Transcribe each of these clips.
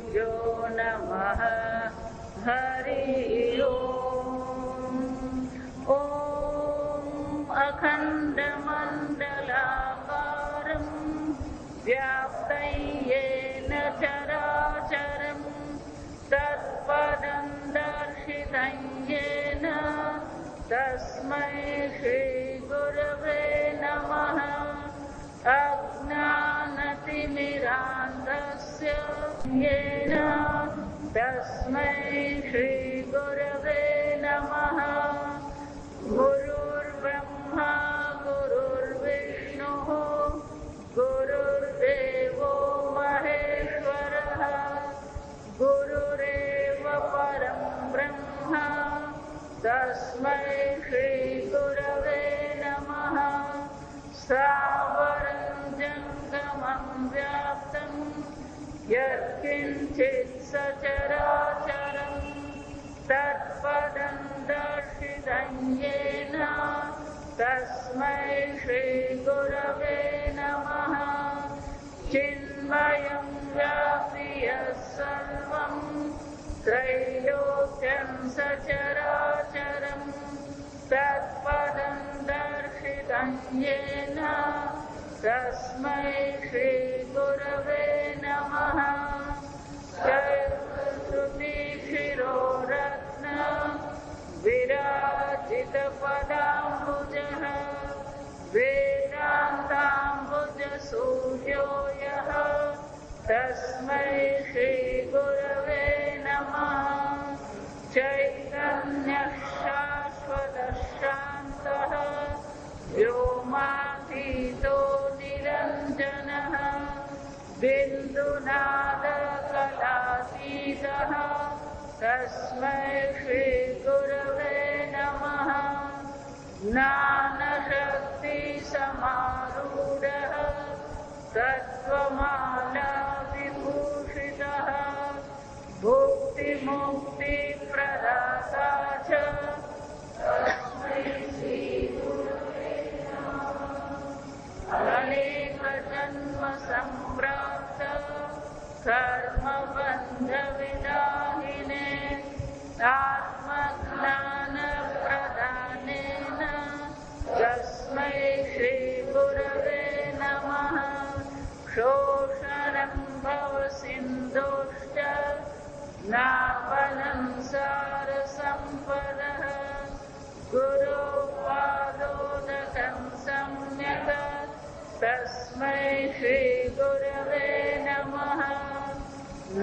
गुरुभ्यो नमः। हरि ओम्। ॐ अखण्डमण्डलाकारं व्याप्तं येन चराचरं तत्पदं दर्शितं येन तस्मै श्रीगुरवे नमः। अज्ञानतिमिरान्धस्य येन तस्मै श्रीगुरवे नमः। गुरुर्ब्रह्मा गुरुर्विष्णुः गुरुर्देवो महेश्वरः गुरुरेव परं ब्रह्म तस्मै श्रीगुरवे नमः। स्थावरं जङ्गमं व्याप्तं यत्किञ्चित् सचराचरं तत्पदं दर्शितं येन तस्मै श्रीगुरवे नमः। चिन्मयं व्यापि यत्सर्वं त्रैलोक्यं सचराचरं तत्पदं दर्शितं येन तस्मै श्रीगुरवे नमः। श्रुतिशिरोरत्न विराजितपदाम्बुजः वेदान्ताम्बुजसूर्यो यः तस्मै श्रीगुरवे नमः। चैतन्यः शाश्वतः शान्तः व्योमातीतो निरञ्जनः बिन्दुनादकलातीतः तस्मै श्रीगुरवे नमः। ज्ञानशक्तिसमारूढः तत्त्वमालाविभूषितः भुक्तिमुक्तिप्रदाता च तस्मै श्रीगुरवे नमः। अनेकजन्मसम्प्राप्त कर्मबन्धविदाहिने आत्मज्ञानप्रदानेन तस्मै श्रीगुरवे नमः। शोषणं भवसिन्धुश्च नापनं सारसम्पदः गुरोपादोदकं सम्यक् तस्मै श्रीगुरवे नमः।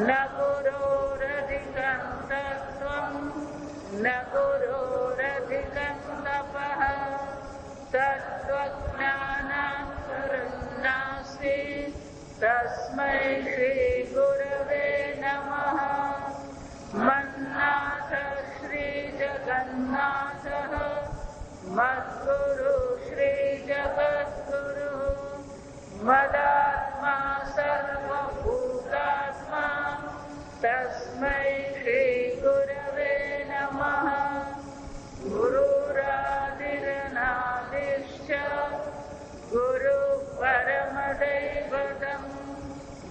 न गुरोरधिकं तत्त्वं न गुरोरधिकं तपः तत्त्वज्ञानान्तरं नास्ति तस्मै श्रीगुरवे नमः। मन्नाथ श्रीजगन्नाथः मद्गुरु श्रीजगद्गुरुः मदात्मा सर्वभूतात्मा तस्मै श्रीगुरवे नमः। गुरुरादिरनादिश्च गुरुः परमदैवतं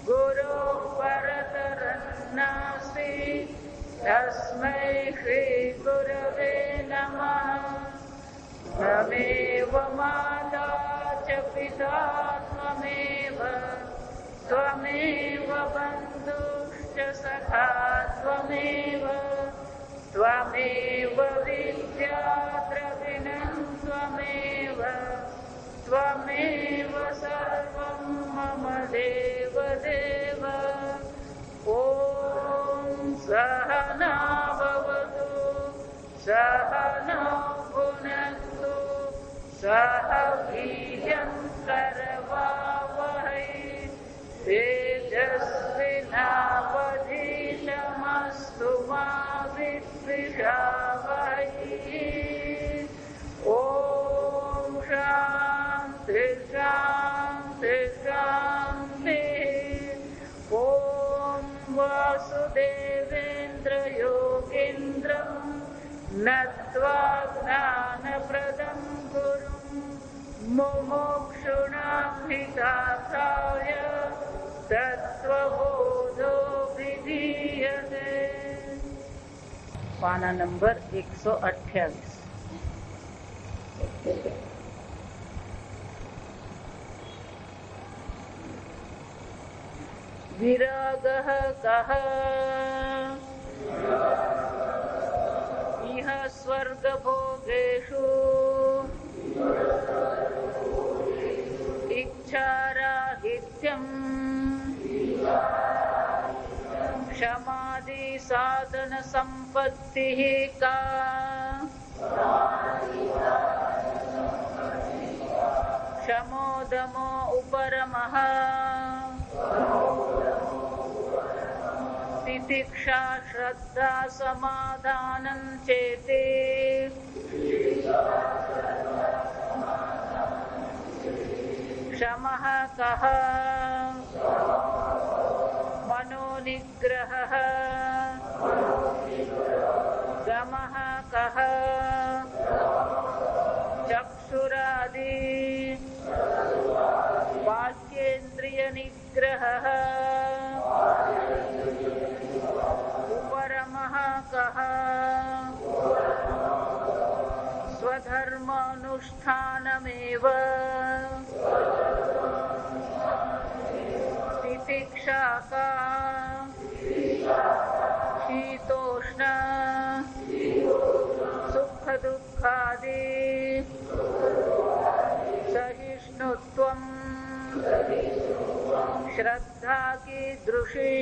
गुरोः परतरं नास्ति तस्मै श्रीगुरवे नमः। त्वमेव माता च पिता त्वमेव बन्धुश्च सखा त्वमेव विद्या द्रविणं त्वमेव सर्वं मम देवदेव। ॐ सहना भवतु सहनौ भुनक्तु सह वीर्यं करवावहै तेजस्विनावधीतमस्तु मा विद्विषावहै। ॐ शान्ति शान्ति शान्तिः। ॐ वासुदेवेन्द्र योगीन्द्रं नत्वा ज्ञानप्रदं गुरुं मुमुक्षुणां हितार्थाय तत्त्वबोधो विधि પાના નંબર 128. વિરાગઃ કઃ ઇહ સ્વર્ગભોગેષુ ઇચ્છારાહિત્યં ક્ષમાદિ સાધન સંપત્તિઃ કા ક્ષમોદમો ઉપરમઃ તિતિક્ષા શ્રદ્ધા સમાધાનં ચેતે ક્ષમઃ કઃ મનોનિગ્રહઃ દમઃ કઃ ચક્ષુરાદિ વાક્યેન્દ્રિય નિગ્રહઃ ઉપરમઃ કઃ સ્વધર્માનુષ્ઠાનમેવ तितिक्षा का शीतोष्ण सुख दुःखादि सहिष्णुत्वं श्रद्धा कीदृशी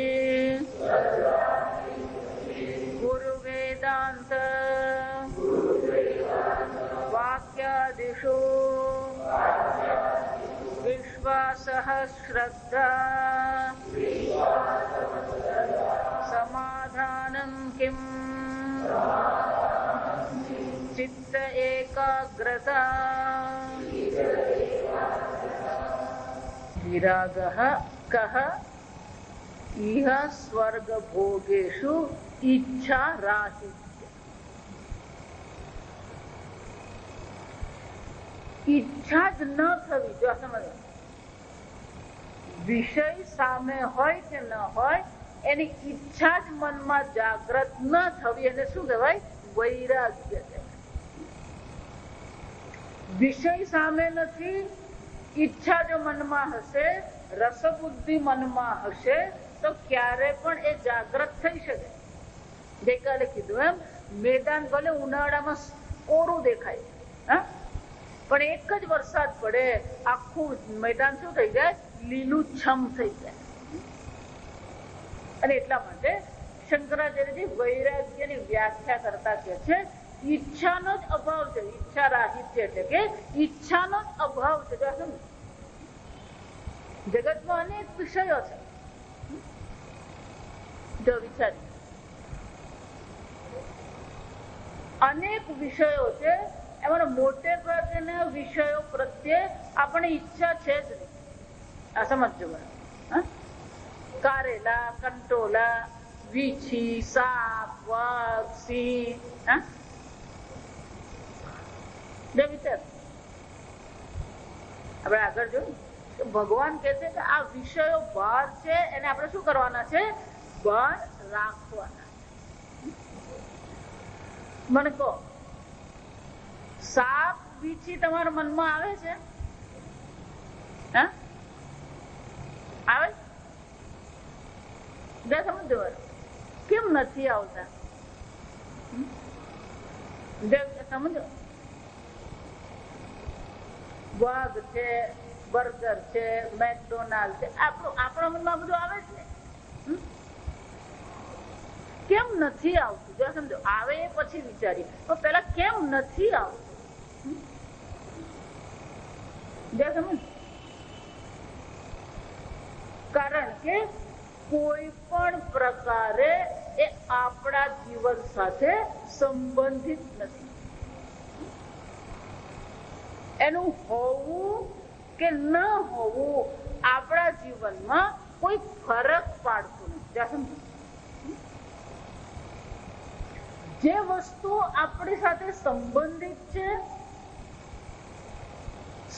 गुरु वेदांत वाक्यादिषु विश्वासः श्रद्धा समाधानं किं चित्त एकाग्रता विरागः कः इह स्वर्ग भोगेषु इच्छा राहित्य. ઈચ્છા જ ન થવી. જો સમજ, વિષય સામે હોય કે ન હોય એની ઈચ્છા જ મનમાં જાગ્રત ન થવી એને શું કહેવાય? વૈરાગ્ય કહેવાય. વિષય સામે નથી, ઈચ્છા જો મનમાં હશે, રસબુદ્ધિ મનમાં હશે તો ક્યારે પણ એ જાગ્રત થઈ શકે. ગઈકાલે કીધું એમ, મેદાન ભલે ઉનાળામાં કોરું દેખાય, હા, પણ એક જ વરસાદ પડે આખું મેદાન શું થઈ જાય? લીલું છમ થઈ જાય. અને એટલા માટે શંકરાચાર્યજી વૈરાગ્યની વ્યાખ્યા કરતા કહે છે ઈચ્છાનો જ અભાવ છે. ઈચ્છા રાહિત્ય એટલે કે ઈચ્છાનો જ અભાવ છે. જગતમાં અનેક વિષયો છે. જો વિચારી, અનેક વિષયો છે, એમાં મોટે ભાગના વિષયો પ્રત્યે આપણે ઈચ્છા છે જ નહીં. આ સમજો. કારેલા, કંટોલા, વીછી, સાપ, વાઘ, સિંહ, વિચાર. આપણે આગળ જોયું ભગવાન કહે છે કે આ વિષયો બહાર છે, એને આપણે શું કરવાના છે? બહાર રાખવાના. મને કહો, સાપ, વીછી તમારા મનમાં આવે છે? આવે? સમજો કેમ નથી આવતા? સમજો, વાઘ છે, બર્ગર છે, મેકડોનાલ્ડ છે, આપણા મનમાં બધું આવે છે. કેમ નથી આવતું? જો સમજો, આવે એ પછી વિચારીએ, તો પેલા કેમ નથી આવતું? કારણ કે કોઈ પણ પ્રકારે એ આપણા જીવન સાથે સંબંધિત નથી. એનું હોવું કે ન હોવું આપણા જીવનમાં કોઈ ફરક પાડતું નથી. જે વસ્તુ આપણી સાથે સંબંધિત છે,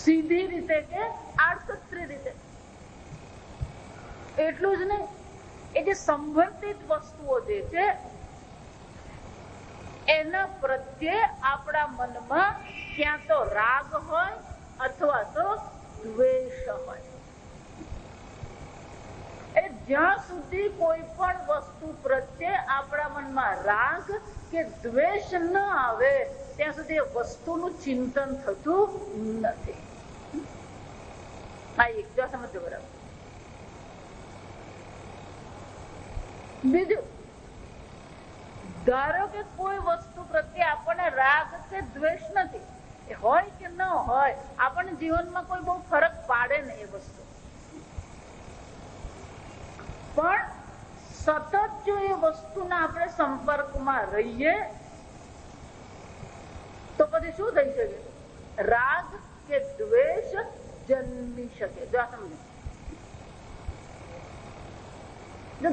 સીધી રીતે કે આડકતરી રીતે, એટલું જ નહીં, એ જે સંબંધિત વસ્તુઓ જે છે એના પ્રત્યે આપણા મનમાં ક્યાં તો રાગ હોય અથવા તો દ્વેષ હોય. એ જ્યાં સુધી કોઈ પણ વસ્તુ પ્રત્યે આપણા મનમાં રાગ કે દ્વેષ ન આવે ત્યાં સુધી એ વસ્તુનું ચિંતન થતું નથી. આ એક જો સમજો બરાબર. બીજું, ધારો કે કોઈ વસ્તુ પ્રત્યે આપણને રાગ કે દ્વેષ નથી, એ હોય કે ન હોય આપણને જીવનમાં કોઈ બહુ ફરક પાડે નહીં એ વસ્તુ, પણ સતત જો એ વસ્તુના આપણે સંપર્કમાં રહીએ તો પછી શું થઈ શકે? રાગ કે દ્વેષ જન્મી શકે. જો આ સમજો.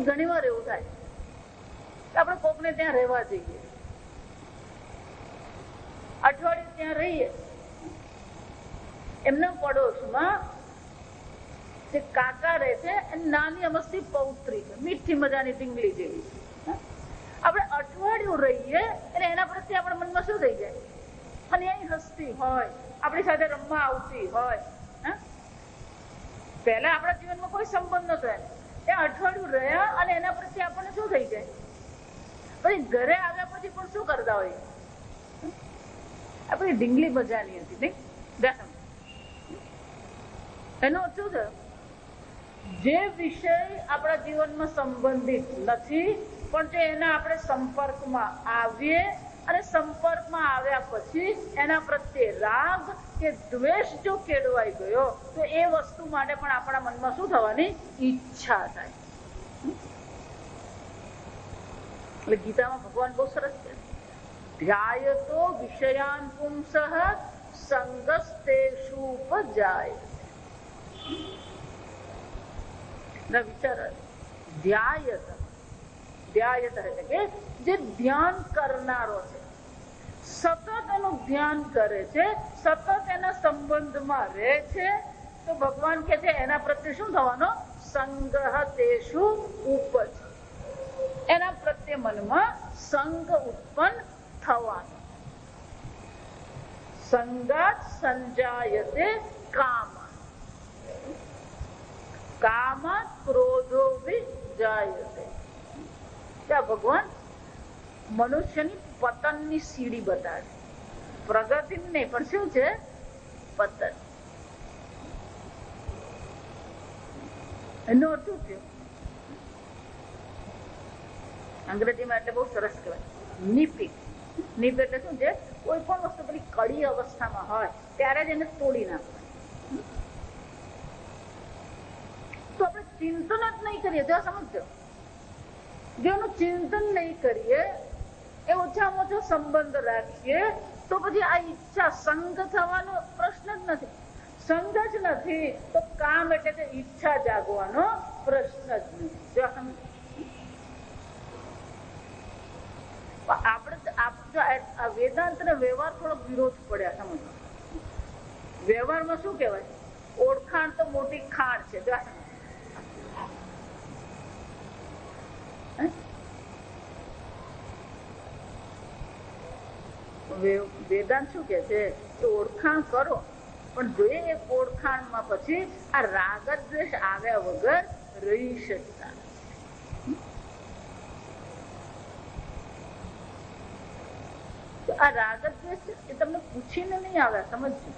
ઘણી વાર એવું થાય કે આપણે કોકને ત્યાં રહેવા જઈએ, અઠવાડિયું ત્યાં રહીએ, એમના પડોશમાં જે કાકા રહે છે નાની અમસ્તી પૌત્રી છે, મીઠી મજાની ઢીંગલી જેવી. આપણે અઠવાડિયું રહીએ અને એના પ્રત્યે આપણા મનમાં શું થઈ જાય? અને અહીં હસતી હોય, આપણી સાથે રમવા આવતી હોય. પહેલા આપણા જીવનમાં કોઈ સંબંધ નતો, ત્યાં અઠવાડિયું રહ્યા અને એના પ્રત્યે આપણને શું થઈ જાય? પછી ઘરે આવ્યા પછી પણ શું કરતા હોય? આપણી ઢીંગલી મજાની હતી નહીં? એનો શું થયો? જે વિષય આપણા જીવનમાં સંબંધિત નથી પણ જો એના આપણે સંપર્કમાં આવીએ અને સંપર્કમાં આવ્યા પછી એના પ્રત્યે રાગ કે દ્વેષ જો કેળવાઈ ગયો તો એ વસ્તુ માટે પણ આપણા મનમાં શું થવાની? ઈચ્છા થાય. એટલે ગીતામાં ભગવાન બહુ સરસ છે, ધ્યાયતો વિષયાન પુંસઃ સંગસ્તેષુપજાય. વિચાર, ધ્યાયત, ધ્યાયત એટલે કે જે ધ્યાન કરનારો છે, સતત એનું ધ્યાન કરે છે, સતત એના સંબંધમાં રહે છે, તો ભગવાન કે છે એના પ્રત્યે શું થવાનો? સંગહતેષુ ઉપજ. એના પ્રત્યે મનમાં સંગ ઉત્પન્ન થવાનો. સંગાત સંજાયતે કામ, કામ ક્રોધો વિજાયતે. ત્યાં ભગવાન મનુષ્યની પતનની સીડી બતાવે. પ્રગતિ નહીં પણ શું છે? પતન. એનો અર્થ શું થયો? અંગ્રેજીમાં એટલે બહુ સરસ કહેવાય, નિપિક. નિપ એટલે શું છે? કોઈ પણ વસ્તુ પેલી કડી અવસ્થામાં હોય ત્યારે જ એને તોડી નાખવા. તો આપણે ચિંતન જ નહીં કરીએ તો સમજો, જો એનું ચિંતન નહીં કરીએ, એ ઓછામાં ઓછો સંબંધ રાખીએ તો પછી આ ઈચ્છા સંગ થવાનો પ્રશ્ન જ નથી. સંગ જ નથી તો કામ એટલે કે ઈચ્છા જાગવાનો પ્રશ્ન જ નથી. જો આપણે વેદાંત ને વ્યવહાર થોડો વિરોધ પડ્યા. સમજો, વ્યવહારમાં શું કહેવાય? ઓળખાણ તો મોટી ખાણ છે. વેદાંત શું કે છે? ઓળખાણ કરો પણ જોઈએ એ ઓળખાણમાં પછી આ રાગ દ્વેષ આવ્યા વગર રહી શકતા. આ રાગ દ્વેષ એ તમને પૂછીને નહીં આવ્યા, સમજજો.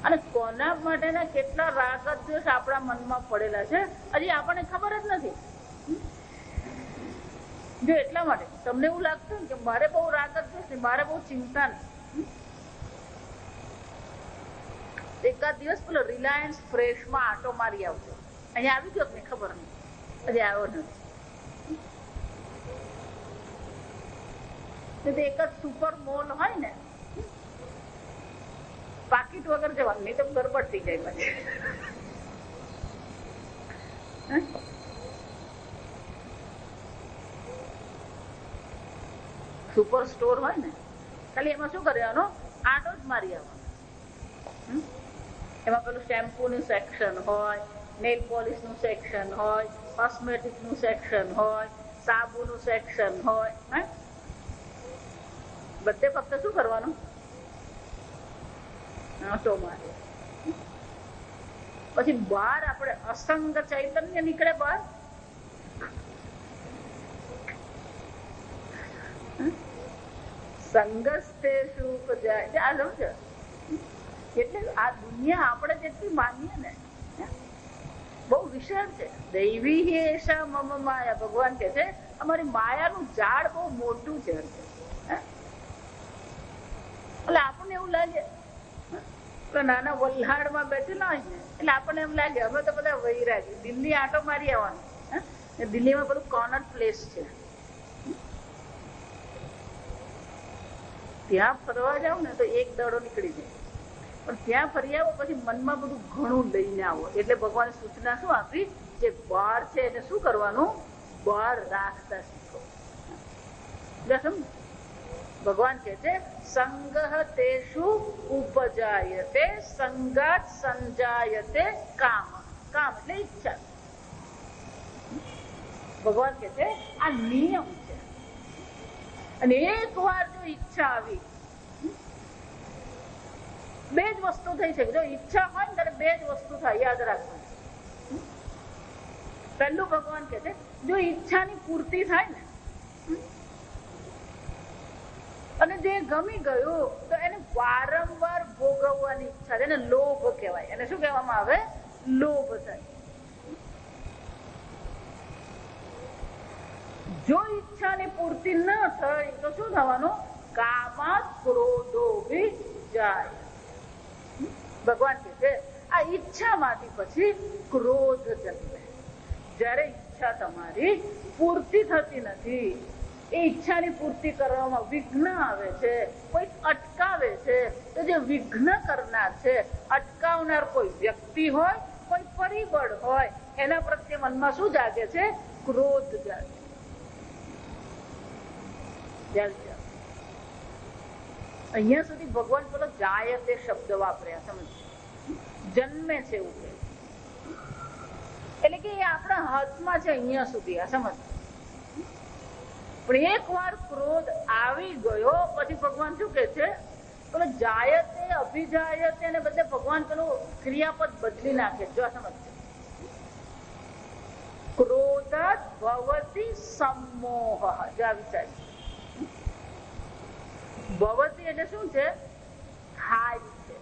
અને કોના માટેના કેટલા રાગ દ્વેષ આપણા મનમાં પડેલા છે હજી આપણને ખબર જ નથી. જો એટલા માટે તમને એવું લાગતું ને કે મારે બહુ રાગ દ્વેષ નહીં, મારે બહુ ચિંતા નહીં. એકાદ દિવસ પેલો રિલાયન્સ ફ્રેશ માં આટો મારી આવજો, અહીંયા આવી ગયો ને ખબર નહીં, હજી આવ્યો નથી. એકાદ સુપર મોલ હોય ને, પાકીટ વગર જવાનું, નહીં તો ગરબડ થઈ જાય પછી. સુપર સ્ટોર હોય ને, ખાલી એમાં શું કરવાનો? આટો જ મારી આવવાનો. એમાં પેલું શેમ્પુ નું સેક્શન હોય, નેલ પોલિશ નું સેક્શન હોય, કોસ્મેટિક નું સેક્શન હોય, સાબુનું સેક્શન હોય, બધે ફક્ત શું કરવાનું? આંટો મારે. પછી બહાર આપણે અસંગ ચૈતન્ય નીકળે બહાર. સંગસ્તેષુ ઉપજાય. આ સમજો. એટલે આ દુનિયા આપણે જેટલી માનીએ ને બહુ વિશાળ છે. દૈવી એશા મમ માયા. ભગવાન કે છે અમારી માયાનું ઝાડ બહુ મોટું છે. એટલે આપણને એવું લાગે નાના વલ્હાડમાં બેઠેલા હોય ને એટલે આપણને એમ લાગે અમે તો બધા વૈરાગી દિલ્હી આંટો મારી આવવાનું. દિલ્હીમાં બધું કોર્નર પ્લેસ છે, ત્યાં ફરવા જાવ ને તો એક દડો નીકળી જાય. પણ ત્યાં ફરી આવો પછી મનમાં બધું ઘણું લઈને આવો. એટલે ભગવાન સૂચના શું આપી? જે બહાર છે એને શું કરવાનું? બહાર રાખતા શીખો. ભગવાન કે છે સંગહ તેષુ ઉપજાયતે સંગાત સંજાયતે કામ. કામ એટલે ઈચ્છા. ભગવાન કે છે આ નિયમ છે. અને એક વાર જો ઈચ્છા આવી, બે જ વસ્તુ થઈ શકે. જો ઈચ્છા હોય ને ત્યારે બે જ વસ્તુ થાય, યાદ રાખવાનું. પહેલું ભગવાન કે છે જો ઈચ્છાની પૂર્તિ થાય ને અને જે ગમી ગયું તો એને વારંવાર ભોગવવાની ઈચ્છા, એને લોભ કહેવાય. એને શું કહેવામાં આવે? લોભ થાય. જો ઈચ્છાની પૂર્તિ ન થઈ તો શું થવાનું? કામાત ક્રોધો જાય. ભગવાન કહે છે આ ઈચ્છામાંથી પછી ક્રોધ જન્મે. જ્યારે ઈચ્છા તમારી પૂર્તિ થતી નથી, એ ઈચ્છાની પૂર્તિ કરવામાં વિઘ્ન આવે છે, કોઈ અટકાવે છે, તો જે વિઘ્ન કરનાર છે, અટકાવનાર કોઈ વ્યક્તિ હોય, કોઈ પરિબળ હોય, એના પ્રત્યે મનમાં શું જાગે છે? ક્રોધ જાગે. અહીંયા સુધી ભગવાન પેલો જાયતે શબ્દ વાપર્યા. સમજ, જન્મે છે એવું કે એટલે કે એ આપણા હાથમાં છે અહીંયા સુધી. આ સમજ. પણ એક વાર ક્રોધ આવી ગયો પછી ભગવાન શું કે છે? પેલો જાયતે અભિજાયતે ને બદલે ભગવાન પેલું ક્રિયાપદ બદલી નાખે. જો સમજ, ક્રોધાત ભવતિ સમોહ. જો આ વિચાર, ભવતી એટલે શું છે? થાય છે.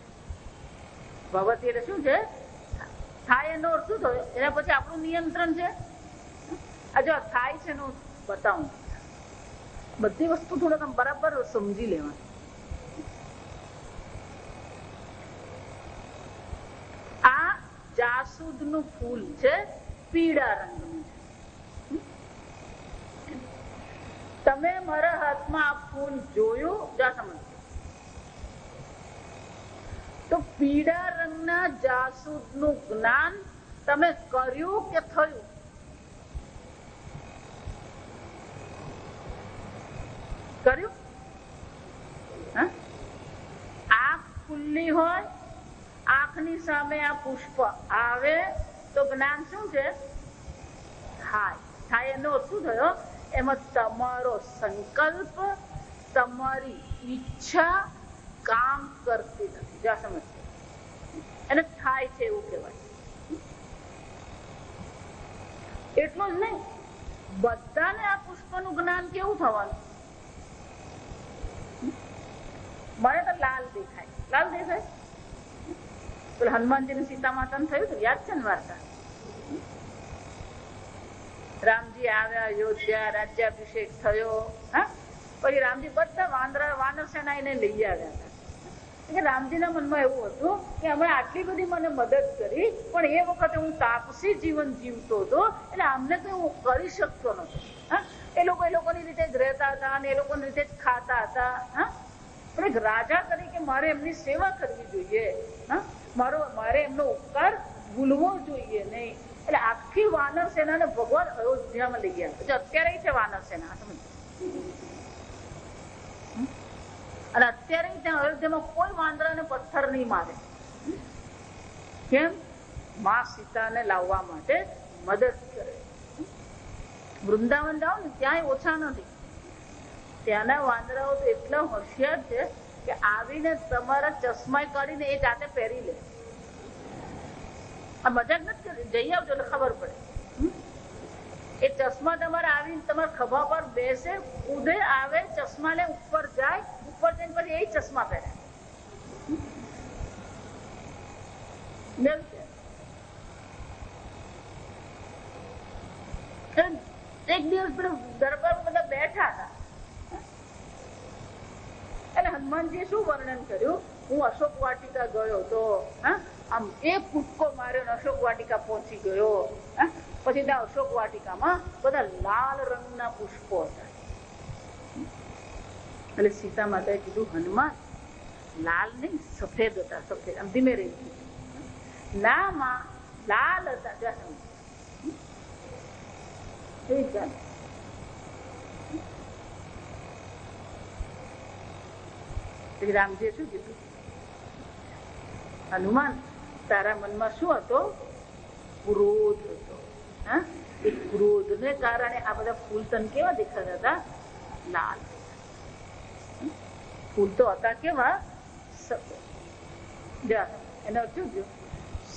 ભવતી એટલે શું છે? થાય. એનો અર્થ શું થયો? એના પછી આપણું નિયંત્રણ છે. આ જો થાય છે એનું બતાવું. બધી વસ્તુ થોડોક બરાબર સમજી લેવાની. આ જાસૂદ નું ફૂલ છે, પીળા રંગનું છે. તમે મારા હાથમાં આ ફૂલ જોયું? જા સમજ. તો પીળા રંગના જાસૂદ નું જ્ઞાન તમે કર્યું કે થયું? કર્યું. આંખ ખુલ્લી હોય, આંખની સામે આ પુષ્પ આવે તો જ્ઞાન શું છે? થાય. થાય એનો શું થયો? એમાં તમારો સંકલ્પ, તમારી ઈચ્છા કામ કરતી નથી. જ્યાં સમજ, એને થાય છે એવું કહેવાય. એટલું જ નહીં, બધાને આ પુષ્પનું જ્ઞાન કેવું થવાનું? મને તો લાલ દેખાય. લાલ દેખાય. પેલા હનુમાનજી ને સીતા માતા થયું હતું, યાદ છે ને વાર્તા? રામજી આવ્યા અયોધ્યા, રાજ્યાભિષેક થયો. પછી રામજી બધા વાનર સેના એને લઈ આવ્યા હતા. રામજીના મનમાં એવું હતું કે અમે આટલી બધી મને મદદ કરી, પણ એ વખતે હું તાપસી જીવન જીવતો હતો, એટલે અમને તો હું કરી શકતો નતો. એ લોકોની રીતે જ રહેતા હતા અને એ લોકોની રીતે જ ખાતા હતા. પણ એક રાજા તરીકે મારે એમની સેવા કરવી જોઈએ. મારે એમનો ઉપકાર ભૂલવો જોઈએ નહીં. એટલે આખી વાનર સેનાને ભગવાન અયોધ્યામાં લઈ ગયા. અત્યારે છે વાનર સેના. અને અત્યારે ત્યાં અયોધ્યામાં કોઈ વાંદરાને પથ્થર નહીં મારે. કેમ? માં સીતાને લાવવા માટે મદદ કરે. વૃંદાવન જાઓ ને ત્યાંય ઓછા નથી. ત્યાંના વાંદરાઓ તો એટલા હોશિયાર છે કે આવીને તમારા ચશ્મા કાઢીને એ જાતે પહેરી લે. આ મજાક નથી કરી, જઈ આવજો એટલે ખબર પડે. એ ચશ્મા તમારે આવીને તમારા ખભા પર બેસે, ઉદય આવે, ચશ્મા લે, ઉપર જાય, ઉપર જઈને પછી એ ચશ્મા પહેરે. એક દિવસ પેલું દરબારમાં બધા બેઠા હતા એટલે હનુમાનજીએ શું વર્ણન કર્યું, હું અશોક વાટિકા ગયો તો આમ એક કૂદકો માર્યો, અશોક વાટિકા પહોંચી ગયો. પછી ત્યાં અશોક વાટિકામાં બધા લાલ રંગના પુષ્પો હતા. એટલે સીતા માતાએ કીધું, હનુમાન લાલ નહીં સફેદ હતા, સફેદ. આમ ધીમે રહી ના માં લાલ હતા. રામજીએ શું કીધું, હનુમાન તારા મનમાં શું હતો? ક્રોધ હતો. એ ક્રોધ ને કારણે આ બધા ફૂલ તને કેવા દેખાતા હતા? લાલ. ફૂલ તો હતા કેવા? એનો શું થયું?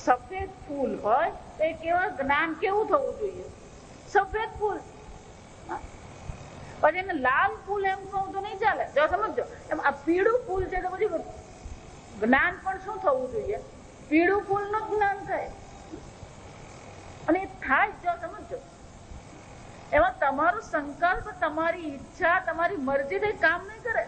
સફેદ ફૂલ હોય તો એ કેવા જ્ઞાન કેવું થવું જોઈએ? સફેદ ફૂલ. પછી એને લાલ ફૂલ એમ કહું તો નહીં ચાલે. જો સમજો, એમ આ પીળું ફૂલ છે તો પછી જ્ઞાન પણ શું થવું જોઈએ? પીળું ફૂલ નું જ્ઞાન થાય. અને એ થાય જો સમજો, એમાં તમારો સંકલ્પ, તમારી ઈચ્છા, તમારી મરજી કઈ કામ નહીં કરે.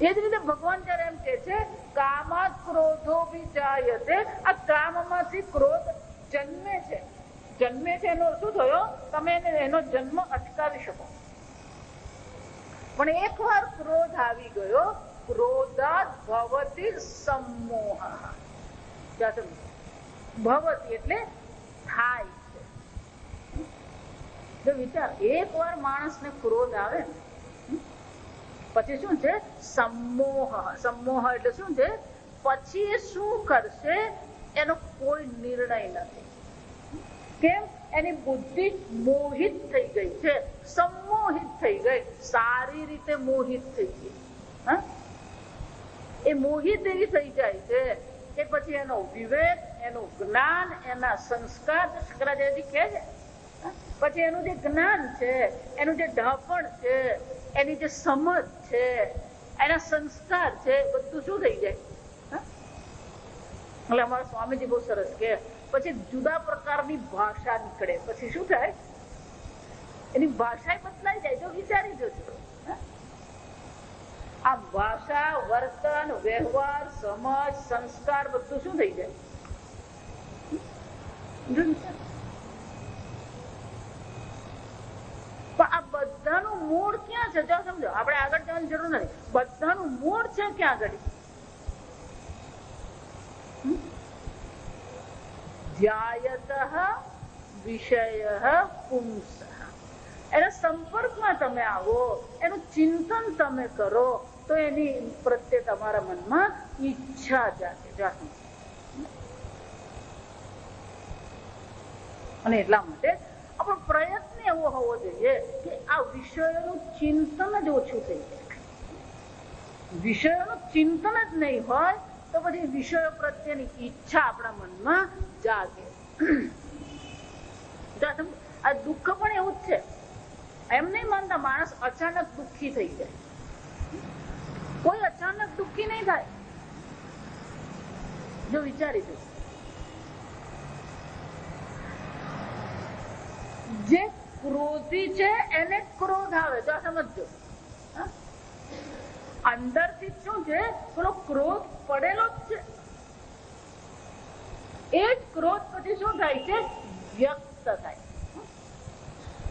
એ જ રીતે ભગવાન જયારે એમ કે છે, કામાત ક્રોધો વિજાયતે, આ કામમાંથી ક્રોધ જન્મે છે. જન્મે છે એનો શું થયો? તમે એનો જન્મ અટકાવી શકો. પણ એકવાર ક્રોધ આવી ગયો, ક્રોધાત ભવતિ સમોહ. ભવતી એટલે થાય છે. જો વિચાર, એકવાર માણસને ક્રોધ આવે ને પછી શું છે? સમોહ. સમોહ એટલે શું છે? પછી એ શું કરશે એનો કોઈ નિર્ણય નથી. કેમ? એની બુદ્ધિ મોહિત થઈ ગઈ છે, સંમોહિત થઈ ગઈ, સારી રીતે મોહિત થઈ ગઈ. એ મોહિત એવી થઈ જાય છે કે પછી એનો વિવેક, એનું જ્ઞાન, એના સંસ્કાર, શંકરાચાર્યજી કહે છે, પછી એનું જે જ્ઞાન છે, એનું જે ઢાપણ છે, એની જે સમજ છે, એના સંસ્કાર છે, બધું શું થઈ જાય? એટલે અમારા સ્વામીજી બહુ સરસ કે પછી જુદા પ્રકારની ભાષા નીકળે. પછી શું થાય? એની ભાષા બદલાઈ જાય. જો વિચારી જોજો, આ ભાષા, વર્તન, વ્યવહાર, સમજ, સંસ્કાર બધું શું થઈ જાય? પણ આ બધાનું મૂળ ક્યાં છે? જો સમજો, આપણે આગળ જવાની જરૂર નથી. બધાનું મૂળ છે ક્યાં આગળ? ધ્યાયતઃ વિષયઃ પુંસઃ. એના સંપર્કમાં તમે આવો, એનું ચિંતન તમે કરો તો એની પ્રત્યે તમારા મનમાં ઈચ્છા જાગે. અને એટલા માટે આપણો પ્રયત્ન એવો હોવો જોઈએ કે આ વિષયોનું ચિંતન જ ઓછું થઈ જાય. વિષયોનું ચિંતન જ નહીં હોય તો પછી વિષયો પ્રત્યેની ઈચ્છા આપણા મનમાં જાગે. આ દુઃખ પણ એવું જ છે. એમ નહીં માનતા માણસ અચાનક દુઃખી થઈ જાય. કોઈ અચાનક દુઃખી નહીં થાય. જો વિચારી દો, જે ક્રોધી છે એને ક્રોધ આવે. જો સમજો, અંદરથી શું છે? પેલો ક્રોધ પડેલો જ છે. એ જ ક્રોધ પછી શું થાય છે? વ્યક્ત થાય.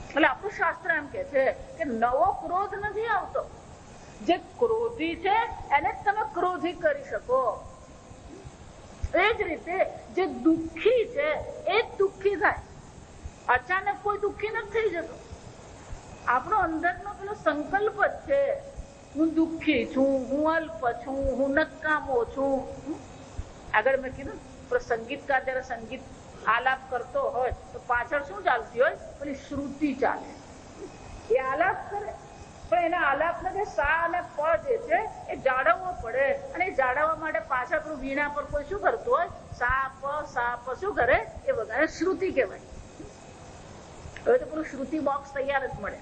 એટલે આપણું શાસ્ત્ર એમ કે છે કે નવો ક્રોધ નથી આવતો. જે ક્રોધી છે એને જ તમે ક્રોધી કરી શકો. એ જ રીતે જે દુઃખી છે એ જ દુઃખી થાય. અચાનક કોઈ દુઃખી નથી થઈ જતો. આપણો અંદરનો પેલો સંકલ્પ જ છે, હું દુઃખી છું, હું અલ્પ છું, હું નકામો છું. આગળ મેં કીધું સંગીતકાર જયારે સંગીત આલાપ કરતો હોય તો પાછળ શું ચાલતી હોય? પેલી શ્રુતિ ચાલે. એ આલાપ કરે પણ એના આલાપને જે સા અને પ જે છે એ જાળવવો પડે. અને એ જાળવવા માટે પાછળ પેલું વીણા પર કોઈ શું કરતું હોય? સા પ શું કરે? એ વગાડે. શ્રુતિ કહેવાય. હવે તો પેલું શ્રુતિ બોક્સ તૈયાર જ મળે.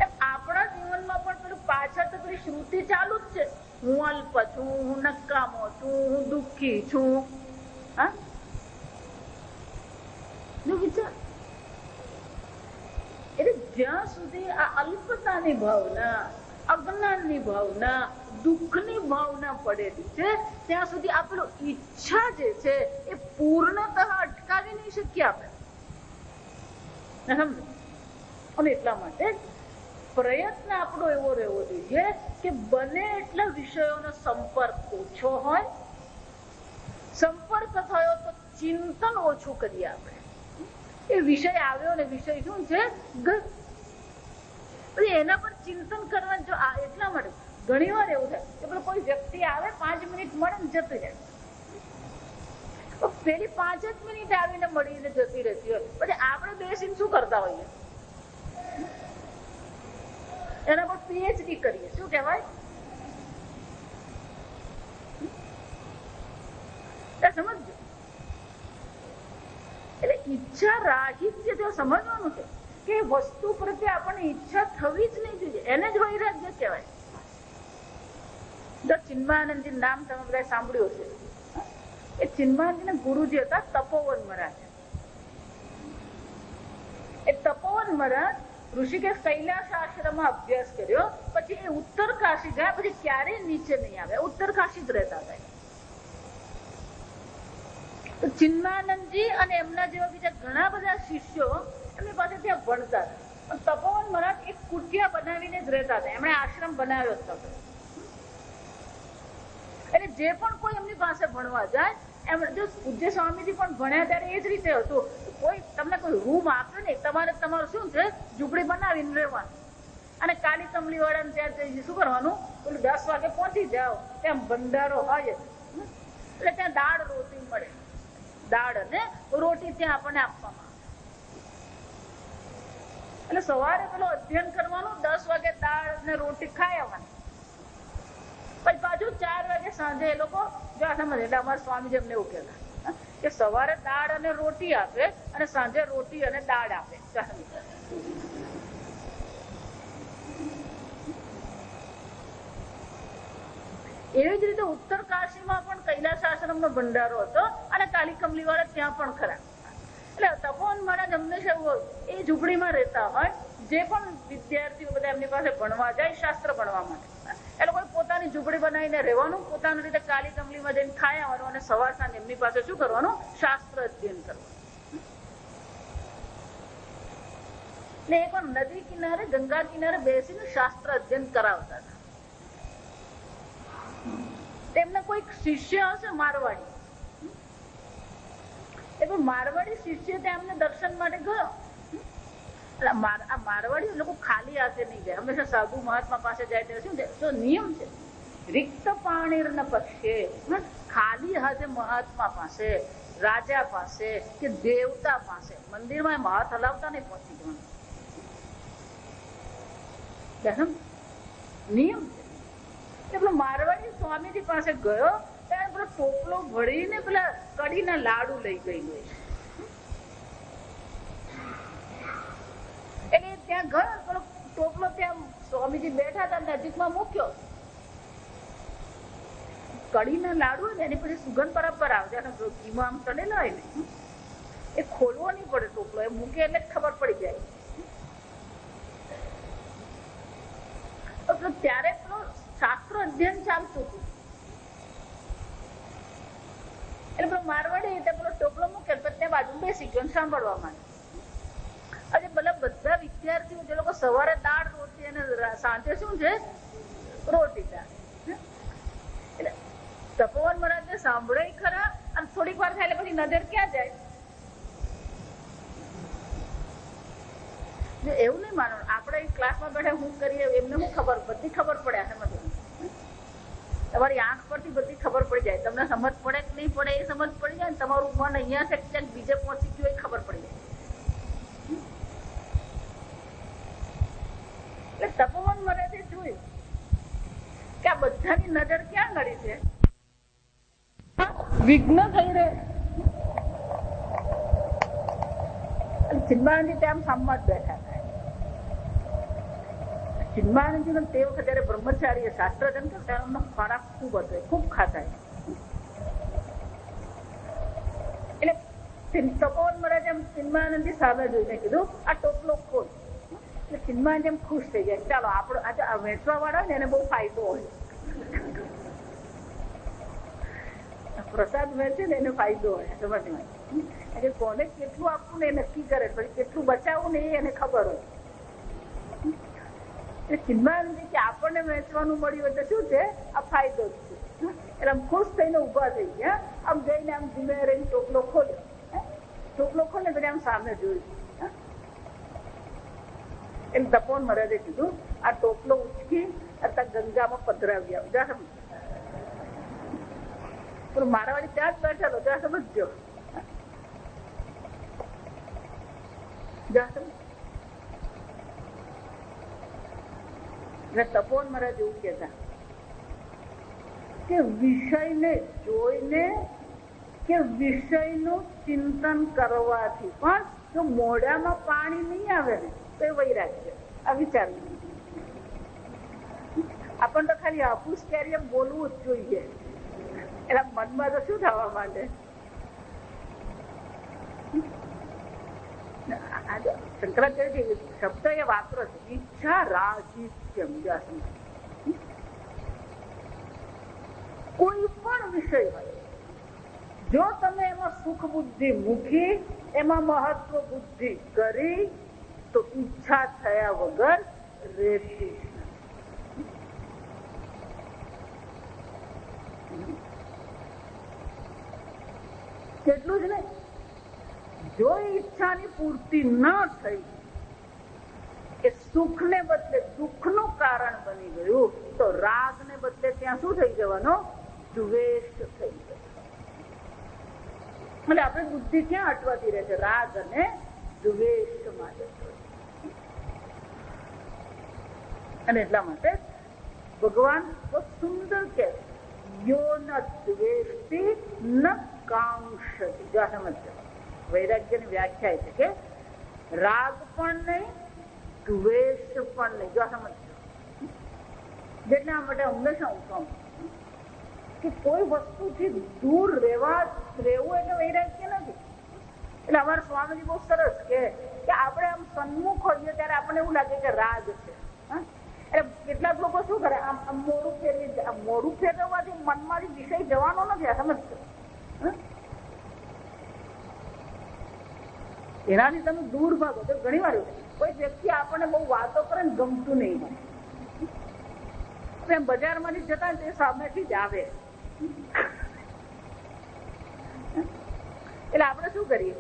એમ આપણા જીવનમાં પણ પેલું પાછળ તો પેલી શ્રુતિ ચાલુ જ છે. હું અલ્પ છું, હું નકામો છું, હું દુઃખી છું. હા, વિચાર. એટલે જ્યાં સુધી આ અલ્પતાની ભાવના, અજ્ઞાનની ભાવના, દુઃખની ભાવના પડેલી છે ત્યાં સુધી આ પેલું ઈચ્છા જે છે એ પૂર્ણતઃ અટકાવી નહીં શકીએ આપણે. સમજો? અને એટલા માટે પ્રયત્ન આપણો એવો રહેવો જોઈએ કે બને એટલા વિષયોનો સંપર્ક ઓછો હોય. સંપર્ક થયો તો ચિંતન ઓછું કરીએ આપણે. એ વિષય આવ્યો ને વિષય શું છે? એના પર ચિંતન કરવા. જો એટલા માટે ઘણી વાર એવું થાય કે પેલો કોઈ વ્યક્તિ આવે 5 મિનિટ મળે ને જતું જાય. પેલી 5 જ મિનિટ આવીને મળીને જતી રહેતી હોય. પછી આપણે બેસીને શું કરતા હોઈએ? એના પર પીએચડી કરીએ. શું કહેવાય? સમજો. એટલે ઈચ્છા રાહિત્ય તે સમજવાનું છે કે વસ્તુ પ્રત્યે આપણને ઈચ્છા થવી જ નહીં જોઈએ. એને જ વૈરાગ્ય કહેવાય. ચિન્માનંદજી નામ તમે બધા સાંભળ્યું છે. એ ચિન્માનંદજીના ગુરુજી હતા તપોવન મહારાજ. એ તપોવન મહારાજ ઋષિકેશ કૈલાસ આશ્રમમાં અભ્યાસ કર્યો. પછી એ ઉત્તર કાશી ગયા. પછી ક્યારેય નીચે નહીં આવ્યા. ઉત્તર કાશી જ રહેતા હતા. તો ચિન્માનંદજી અને એમના જેવા બીજા ઘણા બધા શિષ્યો એમની પાસે ત્યાં ભણતા હતા. તપોવન મહારાજ એક કુટિયા બનાવીને જ રહેતા હતા. એમણે આશ્રમ બનાવ્યો હતો. એટલે જે પણ કોઈ એમની પાસે ભણવા જાય, એમ જો પૂજ્ય સ્વામીજી પણ ભણ્યા ત્યારે એ જ રીતે હતું. કોઈ તમને કોઈ રૂમ આપે ને, તમારે તમારું શું છે ઝૂંપડી બનાવીને રહેવાનું. અને કાલી કમલી વાળાને ત્યાં શું કરવાનું? પેલું 10 વાગે પહોંચી જાઓ, ત્યાં ભંડારો હોય એટલે ત્યાં દાળ રોટી મળે. દાળ અને રોટી ત્યાં આપણને આપવામાં આવે. એટલે સવારે પેલો અધ્યયન કરવાનું, 10 વાગે દાળ ને રોટી ખાઈ આવવાની. પછી પાછું 4 વાગે સાંજે એ લોકો સમજે. એટલે અમારા સ્વામીજી એમને એવું કહેતા કે સવારે દાળ અને રોટી આપે અને સાંજે રોટી અને દાળ આપે. એવી જ રીતે ઉત્તર કાશીમાં પણ કૈલાસ આશ્રમનો ભંડારો હતો અને કાલી કમલી વાળા ત્યાં પણ ખરા. એટલે તપોવન મહારાજ હંમેશા એવું હોય, એ ઝૂંપડીમાં રહેતા હોય. જે પણ વિદ્યાર્થીઓ બધા એમની પાસે ભણવા જાય, શાસ્ત્ર ભણવા માટે, એ લોકો પોતાની ઝૂંપડી બનાવીને રહેવાનું, પોતાની રીતે કાલી કમલીમાં જઈને ખાઈ આવવાનું અને સવાર સાંજ એમની પાસે શું કરવાનું? શાસ્ત્ર અધ્યયન કરવાનું. એટલે એ પણ નદી કિનારે, ગંગા કિનારે બેસીને શાસ્ત્ર અધ્યયન કરાવતા હતા. તેમના કોઈ શિષ્ય હશે મારવાડી. એ મારવાડી શિષ્ય ત્યાં અમને દર્શન માટે ગયો. એટલે આ મારવાડી લોકો ખાલી હાથે નહીં જાય. હંમેશા સાધુ મહાત્મા પાસે જાય ત્યારે શું છે? તો નિયમ છે, રિક્ત પાણીરના પક્ષે, ખાલી હાથે મહાત્મા પાસે, રાજા પાસે કે દેવતા પાસે મંદિરમાં હાથ હલાવતા નહીં પહોંચી જવાનું. નિયમ છે. એટલે મારવાડી સ્વામીજી પાસે ગયો ત્યારે પેલો ટોપલો ભરીને પેલા કઢીના લાડુ લઈ ગયેલો. એટલે ત્યાં ગયો, પેલો ટોપલો ત્યાં સ્વામીજી બેઠા હતા નજીકમાં મૂક્યો. કઢીના લાડુ ને એની પછી સુગંધ બરાબર આવે. ઘીમાં આમ તળેલા હોય ને, એ ખોલવો નહીં પડે ટોપલો. એ મૂકે એટલે ખબર પડી જાય. ત્યારે પેલો શાસ્ત્ર અધ્યયન ચાલતું હતું. એટલે પેલો મારવાડી પેલો ટોપલો મૂકે ત્યાં બાજુ બેસી ગયો સાંભળવા માટે. આજે બધા વિદ્યાર્થીઓ જે લોકો સવારે દાળ રોટી અને સાંજે શું છે રોટી દાળ. એટલે તપોવન મહારાજને સાંભળે ખરા અને થોડીક વાર થાય એટલે પછી નજર ક્યાં જાય? એવું નહીં માનવાનું. આપણે ક્લાસમાં બેઠા શું કરીએ એમને શું ખબર? બધી ખબર પડે. તમારી આંખ પરથી બધી ખબર પડી જાય. તમને સમજ પડે કે નહીં પડે એ સમજ ફોન અહીંયા છે ક્યાંક બીજે પહોંચી ગયો એ ખબર પડી જાય. એટલે તપોવન મહારાજે જોયું કે આ બધાની નજર ક્યાં નડી છે, વિઘ્ન થઈ રહે. ચિન્માનંદજી ત્યાં સામમાં જ બેઠા હતા. ચિન્માનંદજી ને તે વખતે જયારે બ્રહ્મચારી શાસ્ત્રજન કરતા એમનો ખોરાક ખૂબ હતો, ખૂબ ખાતા. એટલે તપોવન મહારાજે ચિન્માનંદજી સામે જોઈને કીધું આ ટોપલો ખોલ. એટલે ચિન્માનંદ એમ ખુશ થઈ ગયા, ચાલો આપણો આજે આ વેચવા વાળા ને એને બહુ ફાયદો હોય, પ્રસાદ વેચે ને એને ફાયદો હોય. સમજમાં કોને કેટલું આપવું ને એ નક્કી કરે, પછી કેટલું બચાવવું ને એને ખબર હોય. એટલે ચિન્માનંદજી કે આપણને વેચવાનું મળ્યું એટલે શું છે, આ ફાયદો જ છે. એટલે આમ ખુશ થઈને ઉભા થઈ ગયા. આમ જઈને આમ ધીમે રહીને ટોપલો ખોલ્યો. ટોપલો ખોલે પછી આમ સામે જોયું. એટલે તપોવન મહારાજે કીધું આ ટોપલો ઉચકી અત્યારે ગંગામાં પધરાવી આવ. મારા વાળી ત્યાં જ બેઠેલો, ત્યાં સમજજો. તપોવન મહારાજ એવું કહેતા કે વિષયને જોઈને કે વિષયનું ચિંતન કરવાથી પણ જો મોઢામાં પાણી નહીં આવે ને તો એ વૈરાગ્ય. આ વિચાર આપણને તો ખાલી હાફૂસ કેરી બોલવું જ જોઈએ. એના મનમાં તો શું થવા માંડે. શંકરાચાર્ય શબ્દ એ વાપરો છે, ઈચ્છા રાજીત્યમ. કોઈ પણ વિષય હોય જો તમે એમાં સુખ બુદ્ધિ મૂકી, એમાં મહત્વ બુદ્ધિ કરી તો ઈચ્છા થયા વગર રહેતી. કેટલું જ નહીં, જો ઈચ્છાની પૂર્તિ ન થઈ, એ સુખ ને બદલે દુઃખ નું કારણ બની ગયું તો રાગ ને બદલે ત્યાં શું થઈ જવાનો, દ્વેષ થઈ ગયો. એટલે આપણે બુદ્ધિ ક્યાં અટવાતી રહે છે, રાગ અને દ્વેષ માટે. અને એટલા માટે ભગવાન બહુ સુંદર કહે, યો ન દ્વેષતી ન કાંક્ષતિ. જો આ સમજજો, વૈરાગ્યની વ્યાખ્યા છે કે રાગ પણ નહીં, દ્વેષ પણ નહીં. જો આ સમજજો, જેટલા માટે હંમેશા હું કહું કે કોઈ વસ્તુથી દૂર રહેવું એટલે વૈરાગ્ય નથી. એટલે અમારા સ્વામીજી બહુ સરસ કે આપણે આમ સન્મુખ હોઈએ ત્યારે આપણને એવું લાગે કે રાગ છે. એટલે કેટલાક લોકો શું કરે, આમ મોડું ફેરવવાથી મનમાંથી વિષય જવાનો નથી. આ સમજજો, એનાથી તમે દૂર ભાગો. તો ઘણી વાર કોઈ વ્યક્તિ આપણને બહુ વાતો કરે ને ગમતું નહીં હોય, બજારમાંથી જતા તે સામેથી જ આવે. એટલે આપણે શું કરીએ,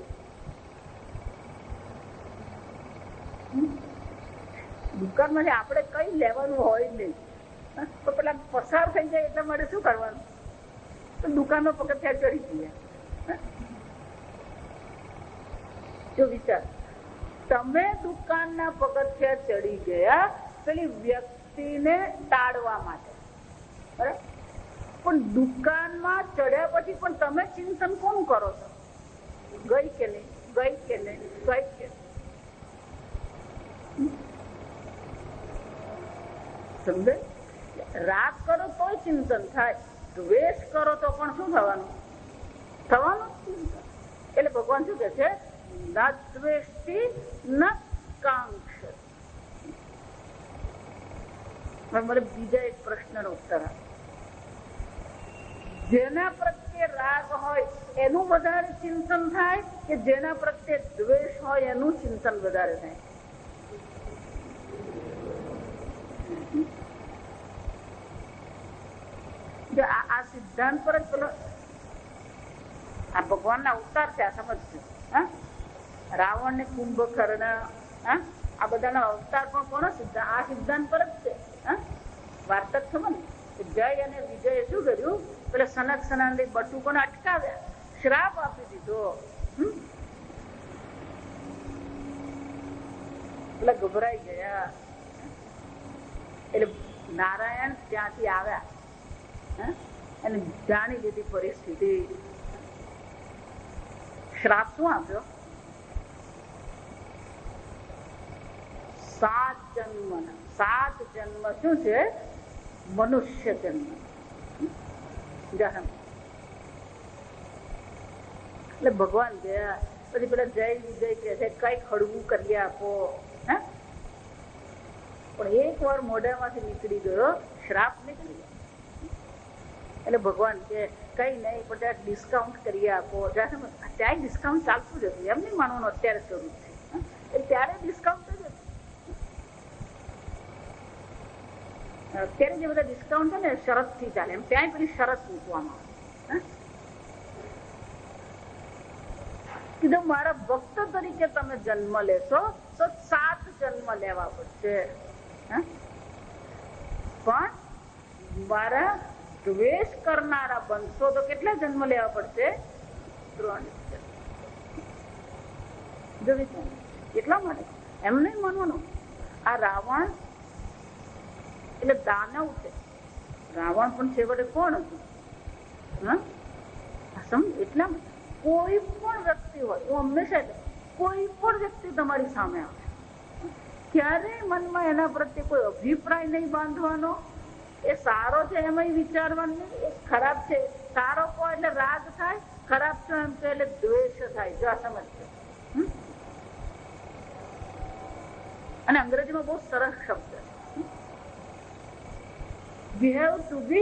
દુકાનમાંથી આપણે કઈ લેવાનું હોય નહીં, તો પેલા પસાર થઈ જાય એટલા માટે શું કરવાનું, તો દુકાનનો પગથિયા ચડી જઈએ. જો વિચાર, તમે દુકાનના પગથિયા ચડી ગયા પેલી વ્યક્તિને ટાળવા માટે, બરાબર? પણ દુકાનમાં ચડ્યા પછી પણ તમે ચિંતન કોણ કરો છો, ગઈ કે નહીં, ગઈ કે નહીં, ગઈ કે સમજે. રાગ કરો તોય ચિંતન થાય, દ્વેષ કરો તો પણ શું થવાનું, થવાનું ચિંતન. એટલે ભગવાન શું કે છે, ન દ્વેષતી ન કાંક્ષ. મને બીજા એક પ્રશ્નનો ઉત્તર આપો. જેના પ્રત્યે રાગ હોય એનું વધારે ચિંતન થાય કે જેના પ્રત્યે દ્વેષ હોય એનું ચિંતન વધારે થાય? આ સિદ્ધાંત પર જ પેલો આ ભગવાન ના અવતાર છે, આ સમજજો. રાવણ ને કુંભકર્ણ, આ બધાના અવતાર પણ કોનો સિદ્ધાંત, આ સિદ્ધાંત પર જ છે. વાર્તા સમજ, જય અને વિજય શું કર્યું, પેલા સનત સનાતન બટુકોને અટકાવ્યા. શ્રાપ આપી દીધો. એટલે ગભરાઈ ગયા. એટલે નારાયણ ત્યાંથી આવ્યા અને જાણી લીધી પરિસ્થિતિ. શ્રાપ શું આપ્યો? 7 જન્મ. 7 જન્મ શું છે? મનુષ્ય જન્મ. એટલે ભગવાન ગયા. પછી પેલા જય વિજય કે છે કઈ ખડવું કરી આપો. પણ એક વાર મોઢામાંથી નીકળી ગયો, શ્રાપ નીકળી ગયો. એટલે ભગવાન કે કઈ નહીં, પણ ત્યાં ડિસ્કાઉન્ટ કરી આપો. ત્યાં ડિસ્કાઉન્ટ ચાલતું જ હતું, એમ નહીં માનવાનું અત્યારે શરૂ છે, ત્યારે ડિસ્કાઉન્ટ જ હતું. અત્યારે જે બધા ડિસ્કાઉન્ટ છે ને શરત થી ચાલે, એમ ત્યાં પેલી શરત મૂકવામાં આવે. કીધું મારા ભક્ત તરીકે તમે જન્મ લેશો તો 7 જન્મ લેવા પડશે, પણ મારા દ્વેષ કરનારા બનશો તો કેટલા જન્મ લેવા પડશે? 3 જન્મ. એટલા માટે એમ નહીં માનવાનું. આ રાવણ એટલે દાનવ છે. રાવણ પણ છેવટે કોણ હતું? એટલા કોઈ પણ વ્યક્તિ હોય, હું હંમેશા કોઈ પણ વ્યક્તિ તમારી સામે આવે, ક્યારેય મનમાં એના પ્રત્યે કોઈ અભિપ્રાય નહીં બાંધવાનો. એ સારો છે એમાં વિચારવાનું નહીં, એ ખરાબ છે. સારો કહો એટલે રાગ થાય, ખરાબ છો એમ કહે એટલે દ્વેષ થાય. જો આ સમજજો. અને અંગ્રેજીમાં બહુ સરસ શબ્દ છે, we have to be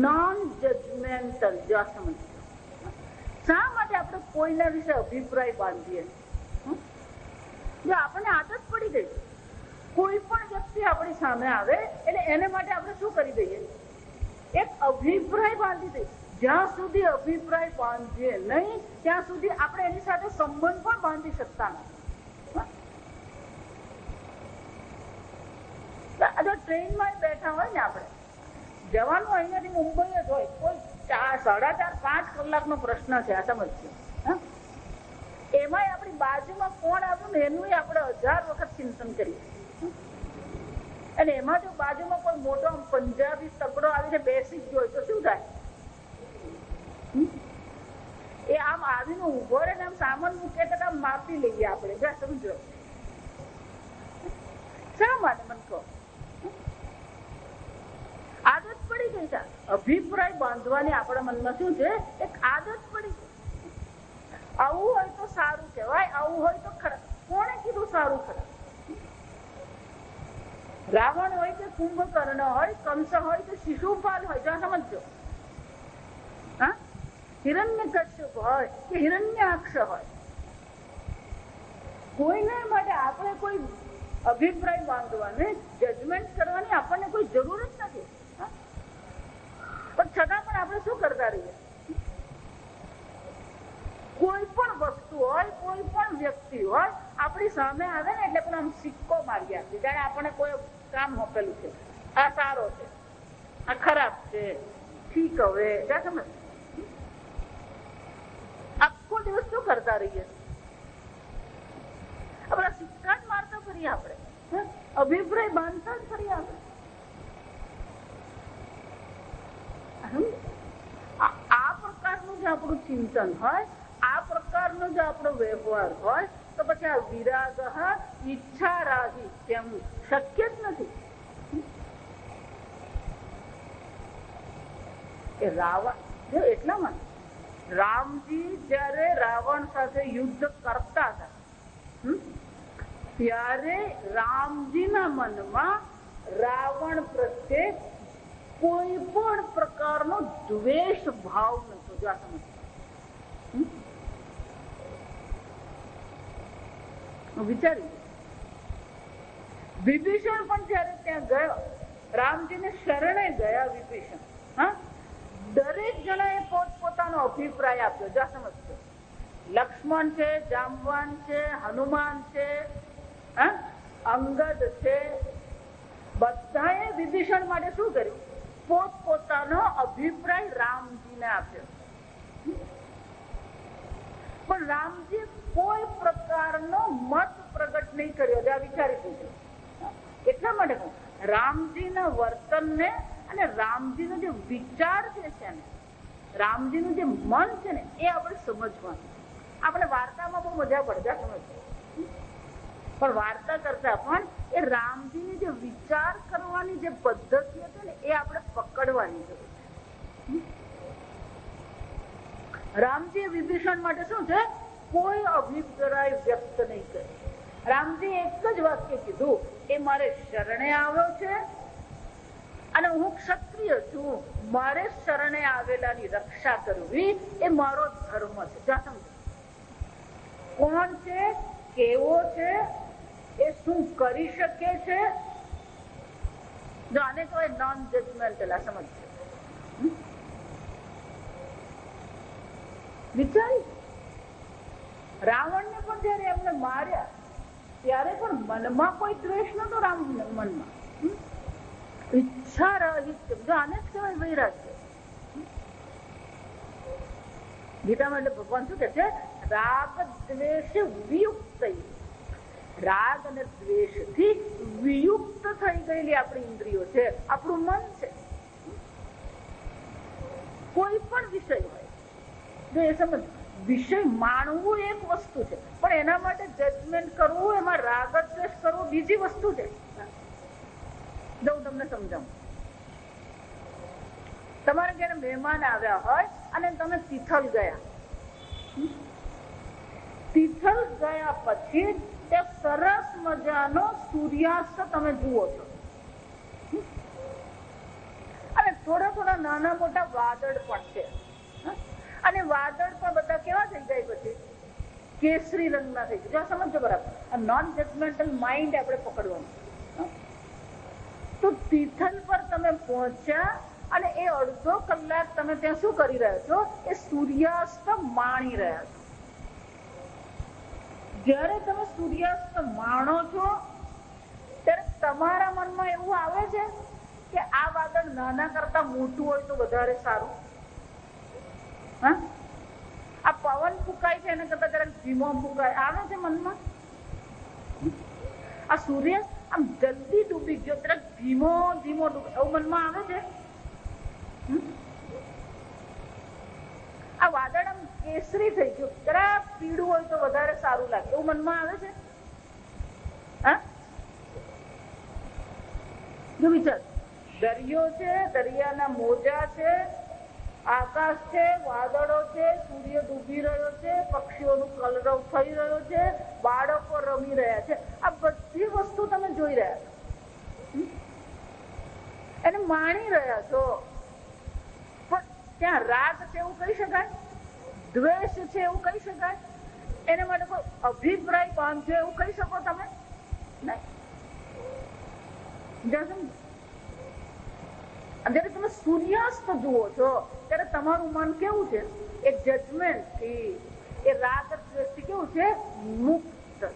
non-judgmental. જો આ સમજજો. શા માટે આપણે કોઈના વિશે અભિપ્રાય બાંધીએ? જો આપણને આદત પડી ગઈ, કોઈ પણ વ્યક્તિ આપણી સામે આવે એટલે એને માટે આપણે શું કરી દઈએ? એક અભિપ્રાય બાંધી દઈએ. જ્યાં સુધી અભિપ્રાય બાંધીએ નહીં ત્યાં સુધી આપણે એની સાથે સંબંધ પણ બાંધી શકતા નથી. જો ટ્રેનમાં બેઠા હોય ને, આપણે જવાનું અહીંયાથી મુંબઈ જ હોય, કોઈ 4.5 5 કલાકનો પ્રશ્ન છે, આ સમજજો. એમાં આપણી બાજુમાં કોણ આવ્યું ને એનું આપણે 1000 વખત ચિંતન કરીએ. અને એમાં જો બાજુમાં કોઈ મોટો પંજાબી તગડો આવીને બેસી જ હોય તો શું થાય? એ આમ આવીને ઉભો રહે ને આમ સામાન મૂકે તો આમ માપી લઈએ આપણે. સમજો શા માટે? મને કહો. આદત પડી ગઈ છે. અભિપ્રાય બાંધવાની આપણા મનમાં શું છે? એક આદત પડી ગઈ. આવું હોય તો સારું કહેવાય, આવું હોય તો ખરાબ. કોણે કીધું સારું ખરાબ? રાવણ હોય કે કુંભકર્ણ હોય, કંસ હોય કે શિશુપાલ હોય, જ્યાં સમજો. હિરણ્યકશ્યપ હોય કે હિરણ્યાક્ષ હોય, કોઈને માટે આપણે કોઈ અભિપ્રાય બાંધવાની, જજમેન્ટ કરવાની આપણને કોઈ જરૂર જ નથી. પણ છતાં પણ આપણે શું કરતા રહીએ? કોઈ પણ વસ્તુ હોય, કોઈ પણ વ્યક્તિ હોય, આપણી સામે આવે ને એટલે પણ આમ સિક્કો મારી આપીએ, જાણે આપણે કોઈ કામ મોકલું છે. આ સારો છે, આ ખરાબ છે, ઠીક હવે. સમજ આખો દિવસ શું કરતા રહીએ? આપણા સિક્કા જ મારતા ફરીએ, આપણે અભિપ્રાય બાંધતા જ ફરીએ. આપણે આ પ્રકારનું જે આપણું ચિંતન હોય, આ પ્રકારનો જો આપણો વ્યવહાર હોય તો પછી આ વિરાગ ઈચ્છા રાહી તેમ શક્ય જ નથી. એ રાવણ એટલા માટે રામજી જયારે રાવણ સાથે યુદ્ધ કરતા હતા ત્યારે રામજીના મનમાં રાવણ પ્રત્યે કોઈ પણ પ્રકારનો દ્વેષ ભાવ નતો. જો આ સમજ વિચારી. વિભીષણ પણ જયારે ત્યાં ગયો, રામજીને શરણે ગયા વિભીષણ, દરેક જણાએ પોતપોતાનો અભિપ્રાય આપ્યો. જો સમજજો. લક્ષ્મણ છે, જામવાન છે, હનુમાન છે, અંગદ છે, બધાએ વિભીષણ માટે શું કર્યું? પોતપોતાનો અભિપ્રાય રામજીને આપ્યો. પણ રામજી કોઈ પ્રકારનો મત પ્રગટ નહીં કર્યો. આ વિચારી પૂછ્યું. એટલા માટે રામજીના વર્તનને અને રામજીનો જે વિચાર છે ને, રામજીનું જે મન છે ને, એ આપણે સમજવાનું. આપણે વાર્તામાં બહુ મજા પડે સમજ, પણ વાર્તા કરતા પણ એ રામજીની જે વિચાર કરવાની જે પદ્ધતિ હતી ને, એ આપણે પકડવાની જરૂર છે. રામજી વિભીષણ માટે શું છે? કોઈ અભિપ્રાય વ્યક્ત નહીં કરે. રામજી એક જ વાક્ય કીધું, એ મારે શરણે આવ્યો છે અને હું ક્ષત્રિય છું, મારે શરણે આવેલાની રક્ષા કરવી એ મારો ધર્મ છે. કોણ છે, કેવો છે, એ શું કરી શકે છે, જો આને કહેવાય નોન જજમેન્ટલ. આ સમજ વિચારી. રાવણને પણ જયારે એમને માર્યા ત્યારે પણ મનમાં કોઈ દ્વેષ નતો. રામ મનમાં ઈચ્છા રહિત, જો આને જ કહેવાય વૈરાગ્ય. ગીતામાં એટલે ભગવાન શું કે છે? રાગ દ્વેષ વિયુક્ત. રાગ અને દ્વેષ થી વિયુક્ત થઈ ગયેલી આપણી ઇન્દ્રિયો છે, આપણું મન છે. કોઈ પણ વિષય હોય, જો એ સમજ, વિષય માણવું એક વસ્તુ છે, પણ એના માટે જજમેન્ટ કરવું, એમાં રાગ દ્વેષ કરવો બીજી વસ્તુ છે. જો હું તમને સમજાવું, તમારે ઘરે મહેમાન આવ્યા હોય અને તમે તિથલ ગયા. તિથલ ગયા પછી તે સરસ મજાનો સૂર્યાસ્ત તમે જુઓ છો અને થોડા થોડા નાના મોટા વાદળ પણ છે. અને વાદળ પણ બધા કેવા થઈ જાય? પછી કેસરી રંગના થઈ જાય. સમજો બરાબર. નોન જજમેન્ટલ માઇન્ડ આપણે પકડવાનું. તો તિથલ પર તમે પહોંચ્યા અને એ અડધો કલાક તમે ત્યાં શું કરી રહ્યા છો? એ સૂર્યાસ્ત માણી રહ્યા છો. જયારે તમે સૂર્યાસ્ત માણો છો ત્યારે તમારા મનમાં એવું આવે છે કે આ વાદળ નાના કરતા મોટું હોય તો વધારે સારું. આ પવન ફૂંકાય છે એના કરતા જરાક ધીમો ફૂંકાય, આવે છે મનમાં? આ સૂર્ય આમ જલ્દી ડૂબી ગયો, જરાક ધીમો ધીમો ડૂબે, એવું મનમાં આવે છે? આ વાદળ આમ કેસરી થઈ ગયું, જરાક પીળું હોય તો વધારે સારું લાગે, એવું મનમાં આવે છે? જો વિચાર, દરિયો છે, દરિયાના મોજા છે, આકાશ છે, વાદળો છે, સૂર્ય ડૂબી રહ્યો છે, પક્ષીઓનું કલરવ થઈ રહ્યો છે, બાળકો રમી રહ્યા છે, આ બધી વસ્તુ તમે જોઈ રહ્યા છો, એને માણી રહ્યા છો. પણ ત્યાં રાગ છે એવું કહી શકાય? દ્વેષ છે એવું કહી શકાય? એના માટે કોઈ અભિપ્રાય બાંધ્યો એવું કહી શકો તમે? નહીં. જયારે તમે સૂર્યાસ્ત જુઓ છો ત્યારે તમારું મન કેવું છે? એ જજમેન્ટ થી, એ રાગ દ્વેષથી કેવું છે? મુક્ત છે.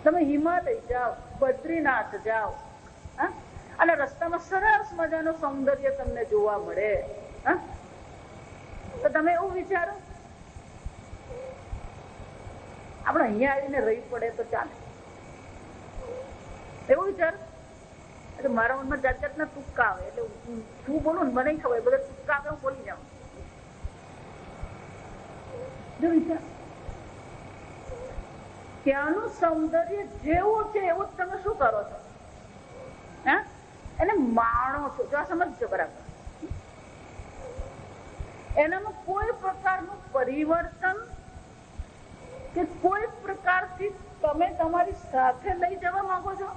તમે હિમાલય જાઓ, બદ્રીનાથ જાઓ અને રસ્તામાં સરસ મજાનું સૌંદર્ય તમને જોવા મળે, તો તમે એવું વિચારો આપણે અહીંયા આવીને રહી પડે તો ચાલે, એવું વિચારો? એટલે મારા મનમાં જાત જાતના તુક્કા આવે, એટલે શું બોલું ને મને ખબર, બધા તુક્કા આવે હું બોલી જાઉં. જો વિચાર, ત્યાંનું સૌંદર્ય જેવું છે એવું તમે શું કરો છો? એને માણો છો. જો આ સમજજો બરાબર. એનામાં કોઈ પ્રકારનું પરિવર્તન કે કોઈ પ્રકારથી તમે તમારી સાથે લઈ જવા માંગો છો?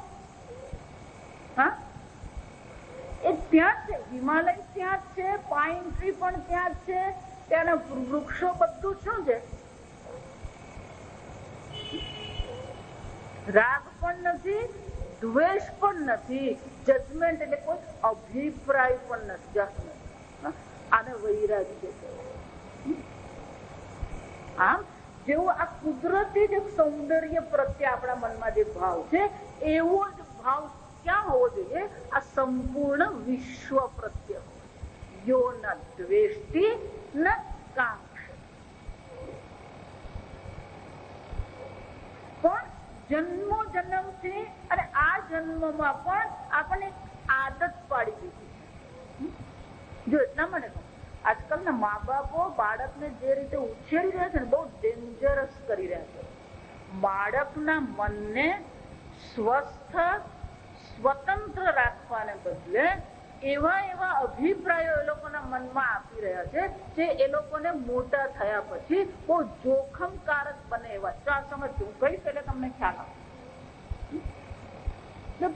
એ ત્યાં છે, હિમાલય ત્યાં જ છે, પાઇન ટ્રી પણ ત્યાં જ છે, ત્યાંના વૃક્ષો બધું શું છે? રાગ પણ નથી, દ્વેષ પણ નથી, જજમેન્ટ એટલે કોઈ અભિપ્રાય પણ નથી. આને વૈરાગ્ય છે. આમ જેવું આ કુદરતી જે સૌંદર્ય પ્રત્યે આપણા મનમાં જે ભાવ છે એવો જ ભાવ ક્યાં હોવો જોઈએ? આ સંપૂર્ણ વિશ્વ પ્રત્યે, યો ન દ્વેષ્ટિ ન કાંક્ષ. પણ જન્મો જન્મથી અને આ જન્મમાં પણ આપણને આદત પાડી દીધી છે. જો એટલા માટે આજકાલના મા બાપો બાળકને જે રીતે ઉછેરી રહ્યા છે ને બહુ ડેન્જરસ કરી રહ્યા છે. બાળકના મનને સ્વસ્થ સ્વતંત્ર રાખવાને બદલે એવા અભિપ્રાયો એ લોકોના મનમાં આપી રહ્યા છે જે એ લોકોને મોટા થયા પછી બહુ જોખમકારક બને એવા. તો આ સમજજો, હું કહીશ એટલે તમને ખ્યાલ આવે.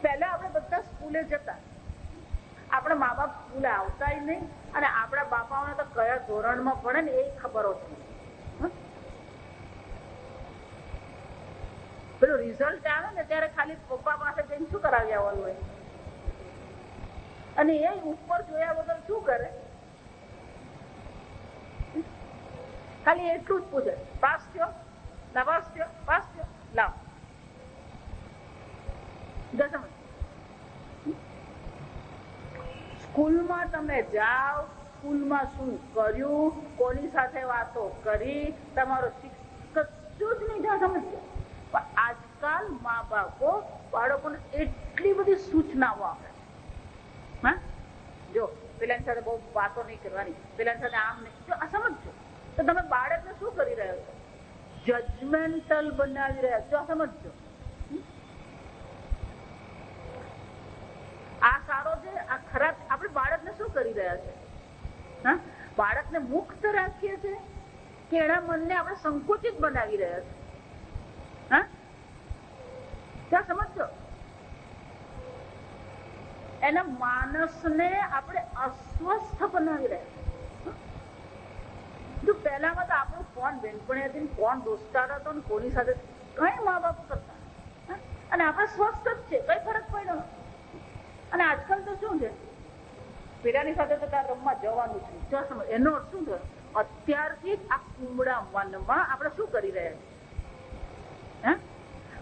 પહેલા આપણે બધા સ્કૂલે જતા, આપણા મા બાપ સ્કૂલે આવતા નહીં અને આપણા બાપાઓને તો કયા ધોરણમાં પડે ને એ ખબર હોતી. પેલું રિઝલ્ટ આવે ને ત્યારે ખાલી પપ્પા પાસે જઈને શું કરાવી આવવાનું હોય, અને એ ઉપર જોયા વગર શું કરે, ખાલી એટલું જ પૂછે, પાસ થયો ના પાસ થયો, પાસ થયો, લાવ. સ્કૂલમાં તમે જાઓ, સ્કૂલમાં શું કર્યું, કોની સાથે વાતો કરી, તમારો શિક્ષક કશું જ નહીં ત્યાં સમજજો. પણ આજકાલ મા બાપો બાળકોને એટલી બધી સૂચનાઓ આપે. જો પેલાની સાથે બહુ વાતો નહીં કરવાની, પેલાની સાથે આમ નહીં. જો આ સમજજો તો તમે બાળકને શું કરી રહ્યા છો, જજમેન્ટલ બનાવી રહ્યા છો. આ સમજજો, આ સારો છે, આ ખરાબ. આપણે બાળકને શું કરી રહ્યા છે, બાળકને મુક્ત રાખીએ છીએ કે એના મનને આપણે સંકુચિત બનાવી રહ્યા છે. ત્યાં સમજો, એના માનસને આપણે અસ્વસ્થ બનાવી રહ્યા. જો પહેલામાં તો આપણું કોણ બેનપણી હતી, કોણ દોસ્તાર હતો, કોની સાથે કઈ મા બાપ કરતા, અને આપણે સ્વસ્થ જ છે, કઈ ફરક પડ્યો. અને આજકાલ તો શું છે, પેલાની સાથે તો ત્યાં રમવા જવાનું છે. એનો અર્થ શું થયો, અત્યારથી આ કુમળા મનમાં આપણે શું કરી રહ્યા છીએ,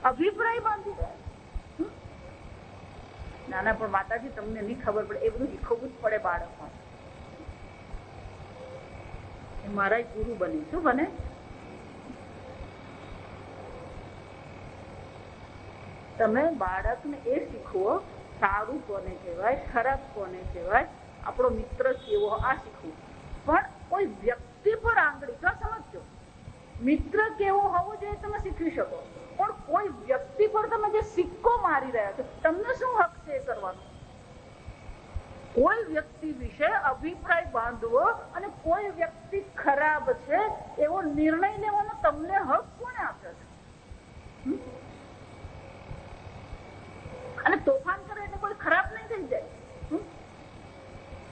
અભિપ્રાય બાંધી રહ્યા. નાના પણ માતાજી તમને નહીં ખબર પડે, એ બધું શીખવવું જ પડે બાળકો. મારા ગુરુ બની, શું બને, તમે બાળકને એ શીખવો, સારું કોને કહેવાય, ખરાબ કોને કહેવાય, આપણો મિત્ર કેવો, આ શીખવું. પણ કોઈ વ્યક્તિ પર આંગળી, જો સમજો, મિત્ર કેવો હોવો જોઈએ તમે શીખવી શકો, પણ કોઈ વ્યક્તિ પર તમે જે સિક્કો મારી રહ્યા છો, તમને શું હક છે એ કરવાનો? કોઈ વ્યક્તિ વિશે અભિપ્રાય બાંધવો અને કોઈ વ્યક્તિ ખરાબ છે એવો નિર્ણય લેવાનો તમને હક કોને આપ્યો છે? અને તોફાન કરે એટલે કોઈ ખરાબ નહીં થઈ જાય,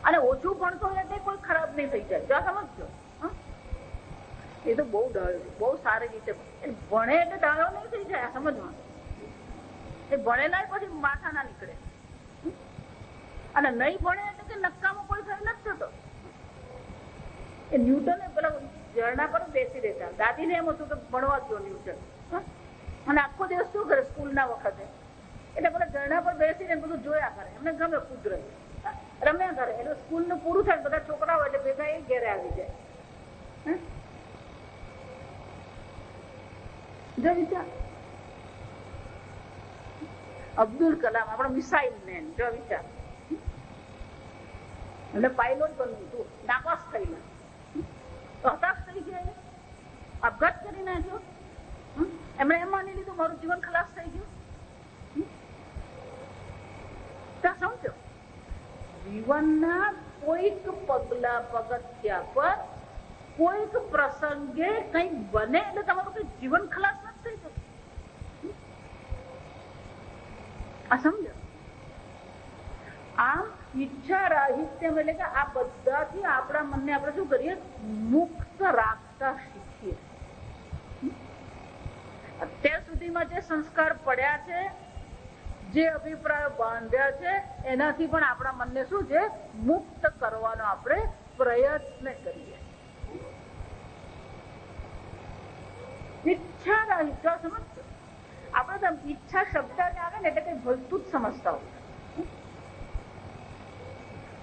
અને ઓછું ભણતો એટલે કોઈ ખરાબ નહીં થઈ જાય. જો સમજો, એ તો બહુ બહુ સારી રીતે ભણે એટલે ડાયો નહીં થઈ જાય. સમજવાનું, એ ભણેલા પછી માથા ના નીકળે, અને નહીં ભણે એટલે કે નક્કામાં કોઈ થઈ નથી થતો. એ ન્યૂટને પેલા ઝરણા પર બેસી રહેતા, દાદીને એમ હતું કે ભણવા ગયો ન્યૂટન, અને આખો દિવસ શું કરે સ્કૂલના વખતે, એટલે બધા ઝરણા પર બેસીને બધું જોયા કરે, એમને ગમે કુદરત, રમ્યા કરે. એટલે સ્કૂલ નું પૂરું થાય બધા છોકરાઓ એટલે ભેગા એ ઘેરે આવી જાય. જો વિચાર, અબ્દુલ કલામ આપણા મિસાઇલ મેન, જો વિચાર, એટલે પાયલોટ બનવું હતું, નાપાસ થયેલા, તો હતાશ થઈ ગયા, આપઘાત કરી નાખ્યો. એમણે એમ માની લીધું મારું જીવન ખલાસ થઈ ગયું. સમજો, જીવનના કોઈક પગથિયા પર કોઈક પ્રસંગે કંઈક બને એટલે તમારું કઈ જીવન ખલાસ નથી થઈ જતું. આ સમજો, આમ ઈચ્છા રાહિત્યમ એટલે કે આ બધાથી આપણા મનને આપણે શું કરીએ, મુક્ત રાખતા શીખીએ. અત્યાર સુધીમાં જે સંસ્કાર પડ્યા છે, જે અભિપ્રાયો બાંધ્યા છે, એનાથી પણ આપણા મનને શું છે, મુક્ત કરવાનો આપણે પ્રયત્ન કરીએ. ઈચ્છા રાહિત્ય, સમજજો, આપણે તો ઈચ્છા શબ્દ આવે ને એટલે કઈ ભલતું જ સમજતા હોય.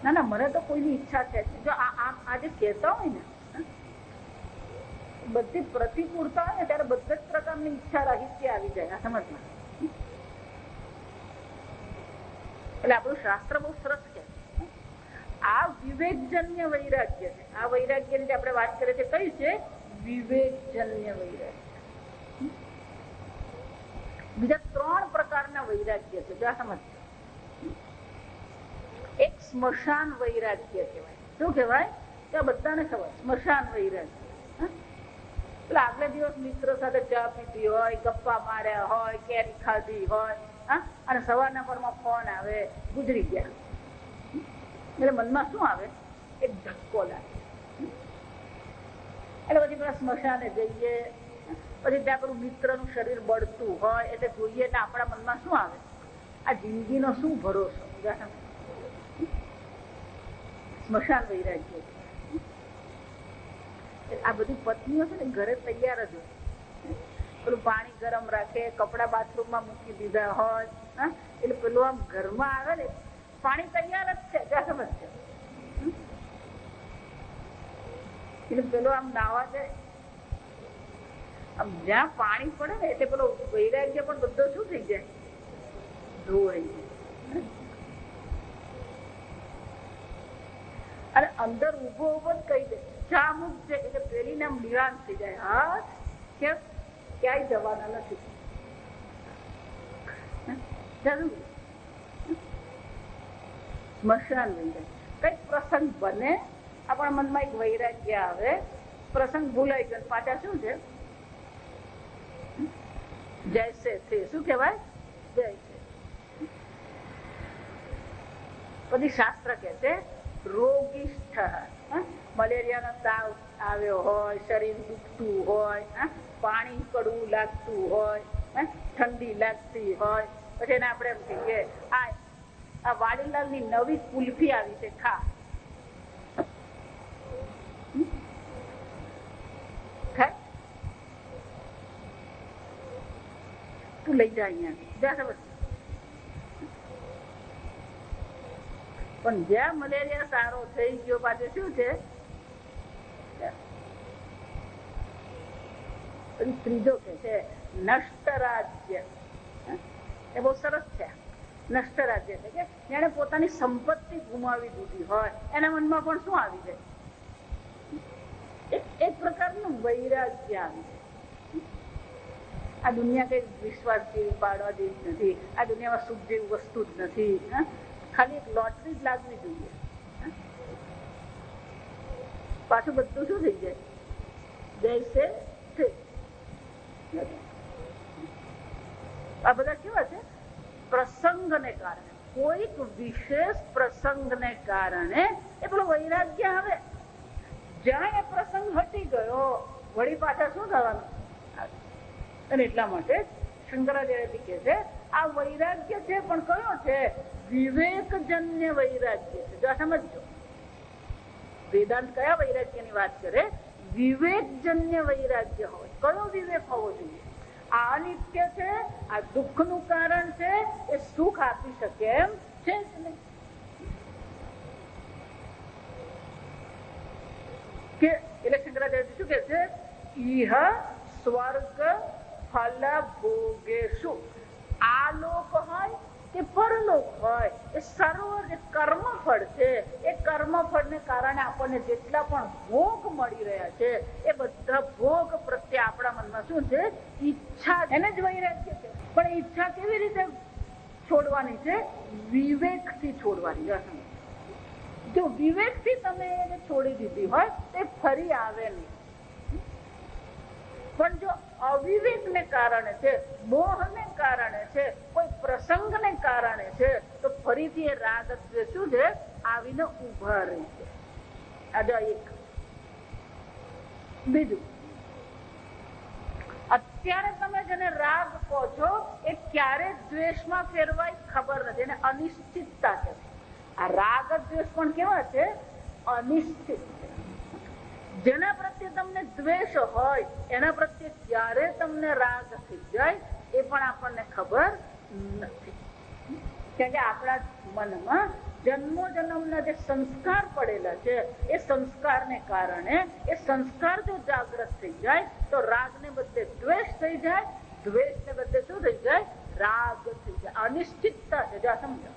ના ના મને તો કોઈની ઈચ્છા છે. જો આજે કહેતા હોય ને બધી પ્રતિકૂળતા હોય ને ત્યારે બધા જ પ્રકારની ઈચ્છા રાહિત્ય આવી જાય. સમજમાં એટલે આપણું શાસ્ત્ર બહુ સરસ છે. આ વિવેકજન્ય વૈરાગ્ય છે. આ વૈરાગ્ય ની આપણે વાત કરીએ છીએ કઈ છે? વિવેકજન્ય વૈરાગ્ય. બીજા 3 પ્રકારના વૈરાગ્ય છે. જો સમજ, એક સ્મશાન વૈરાગ્ય કહેવાય. શું કહેવાય? કે બધાને ખબર સ્મશાન વૈરાગ્ય. એટલે આગલે દિવસ મિત્રો સાથે ચા પીધી હોય, ગપ્પા માર્યા હોય, કેરી ખાધી હોય, અને સવારના પરમાં ફોન આવે, ગુજરી ગયા. એટલે મનમાં શું આવે? એક ધક્કો લાગે. એટલે પછી પેલા સ્મશાને જઈએ, પછી ત્યાં પેલું મિત્રનું શરીર બળતું હોય એટલે જોઈએ એટલે આપણા મનમાં શું આવે? આ જિંદગીનો શું ભરોસો? સ્મશાન વૈરાગ્ય. આ બધી પત્નીઓ છે ને ઘરે તૈયાર જ હોય. પેલું પાણી ગરમ રાખે, કપડા બાથરૂમમાં મૂકી દીધા હોય, એટલે પેલું આમ ઘરમાં આવે ને પાણી તૈયાર જ છે. સમજ છે? એટલે પેલો આમ નાવા જાય, આમ જ્યાં પાણી પડે ને એટલે પેલો વૈરાગ્ય પણ બધો શું થઈ જાય? ધોવાઈ જાય. અને અંદર ઉભો ઉભો જ કહી દે ચા મૂકજે એટલે પેલી ને આમ નિરાશ થઈ જાય. હા કેમ? ક્યાંય જવાના નથી. સ્મશાન વૈરાગ્ય. કઈક પ્રસંગ બને, આપણા મનમાં એક વૈરાગ્ય આવે, પ્રસંગ ભૂલાઈ ગયો, પાછા શું છે? જૈસે છે. શું કહેવાય? જૈસે. પછી શાસ્ત્ર કહે છે રોગિષ્ઠ. મલેરિયાનો તાવ આવ્યો હોય, શરીર દુખતું હોય, પાણી કડવું લાગતું હોય, ઠંડી લાગતી હોય, પછી એને આપણે એમ કહીએ આ વાડીલાલ ની નવી કુલ્ફી આવી છે, ખા. તું લઈ જા અહીંયા. પણ જ્યાં મલેરિયા સારો થઈ ગયો પાછું શું છે? ત્રીજો કે છે નષ્ટ રાજ્ય. એ બહુ સરસ છે. નષ્ટ રાજ્ય છે કે જેને પોતાની સંપત્તિ ગુમાવી દીધી હોય એના મનમાં પણ શું આવી જાય? એક પ્રકારનું વૈરાગ્ય આવી જાય. આ દુનિયા કઈ વિશ્વાસ જેવી પાડવા જેવી નથી. આ દુનિયામાં સુખ જેવી વસ્તુ જ નથી. ખાલી એક લોટરી જ લાગવી જોઈએ. પાછું બધું શું થઈ જાય? જૈસે છે. આ બધા કેવા છે? પ્રસંગને કારણે, કોઈક વિશેષ પ્રસંગને કારણે એ પેલો વૈરાગ્ય આવે. જ્યાં એ પ્રસંગ હટી ગયો વળી પાછા શું થવાનું? અને એટલા માટે શંકરાચાર્ય કહે છે આ વૈરાગ્ય છે પણ કયો છે? વિવેકજન્ય વૈરાગ્ય છે. જો સમજો, વેદાંત કયા વૈરાગ્ય ની વાત કરે? વિવેકજન્ય વૈરાગ્ય હોય. કયો વિવેક હોવો જોઈએ? આ અનિત્ય છે, આ દુઃખ નું કારણ છે, એ સુખ આપી શકે એમ છે જ નહીં. કે એટલે શંકરાચાર્ય શું કે છે? ઈહ સ્વર્ગ ફલ ભોગેશુ. આ લોક હોય કે પરલોક હોય, એ સર્વ જે કર્મફળ છે, એ કર્મફળ ને કારણે આપણને જેટલા પણ ભોગ મળી રહ્યા છે એ બધા ભોગ પ્રત્યે આપણા મનમાં શું છે? ઈચ્છા. એને જ વૈરાગ્ય છે. પણ ઈચ્છા કેવી રીતે છોડવાની છે? વિવેક થી છોડવાની. જો વિવેક થી તમે એને છોડી દીધી હોય તે ફરી આવે નહીં. પણ જો અવિવેક ને કારણે છે, મોહ ને કારણે છે, કોઈ પ્રસંગ ને કારણે છે, તો ફરીથી એ રાગ શું છે? આવીને ઉભા રહી છે. આ એક. બીજું, અત્યારે તમે જેને રાગ કહો છો એ ક્યારે દ્વેષમાં ફેરવાય ખબર નથી. એને અનિશ્ચિતતા છે. આ રાગ દ્વેષ પણ કેવા છે? અનિશ્ચિત છે. જેના પ્રત્યે તમને દ્વેષ હોય એના પ્રત્યે ક્યારે તમને રાગ થઈ જાય એ પણ આપણને ખબર નથી. કારણ કે આપણા મનમાં જન્મો જન્મના જે સંસ્કાર પડેલા છે એ સંસ્કારને કારણે એ સંસ્કાર જો જાગૃત થઈ જાય તો રાગને બદલે દ્વેષ થઈ જાય, દ્વેષને બદલે શું થઈ જાય? રાગ થઈ જાય. અનિશ્ચિતતા છે. જો સમજો,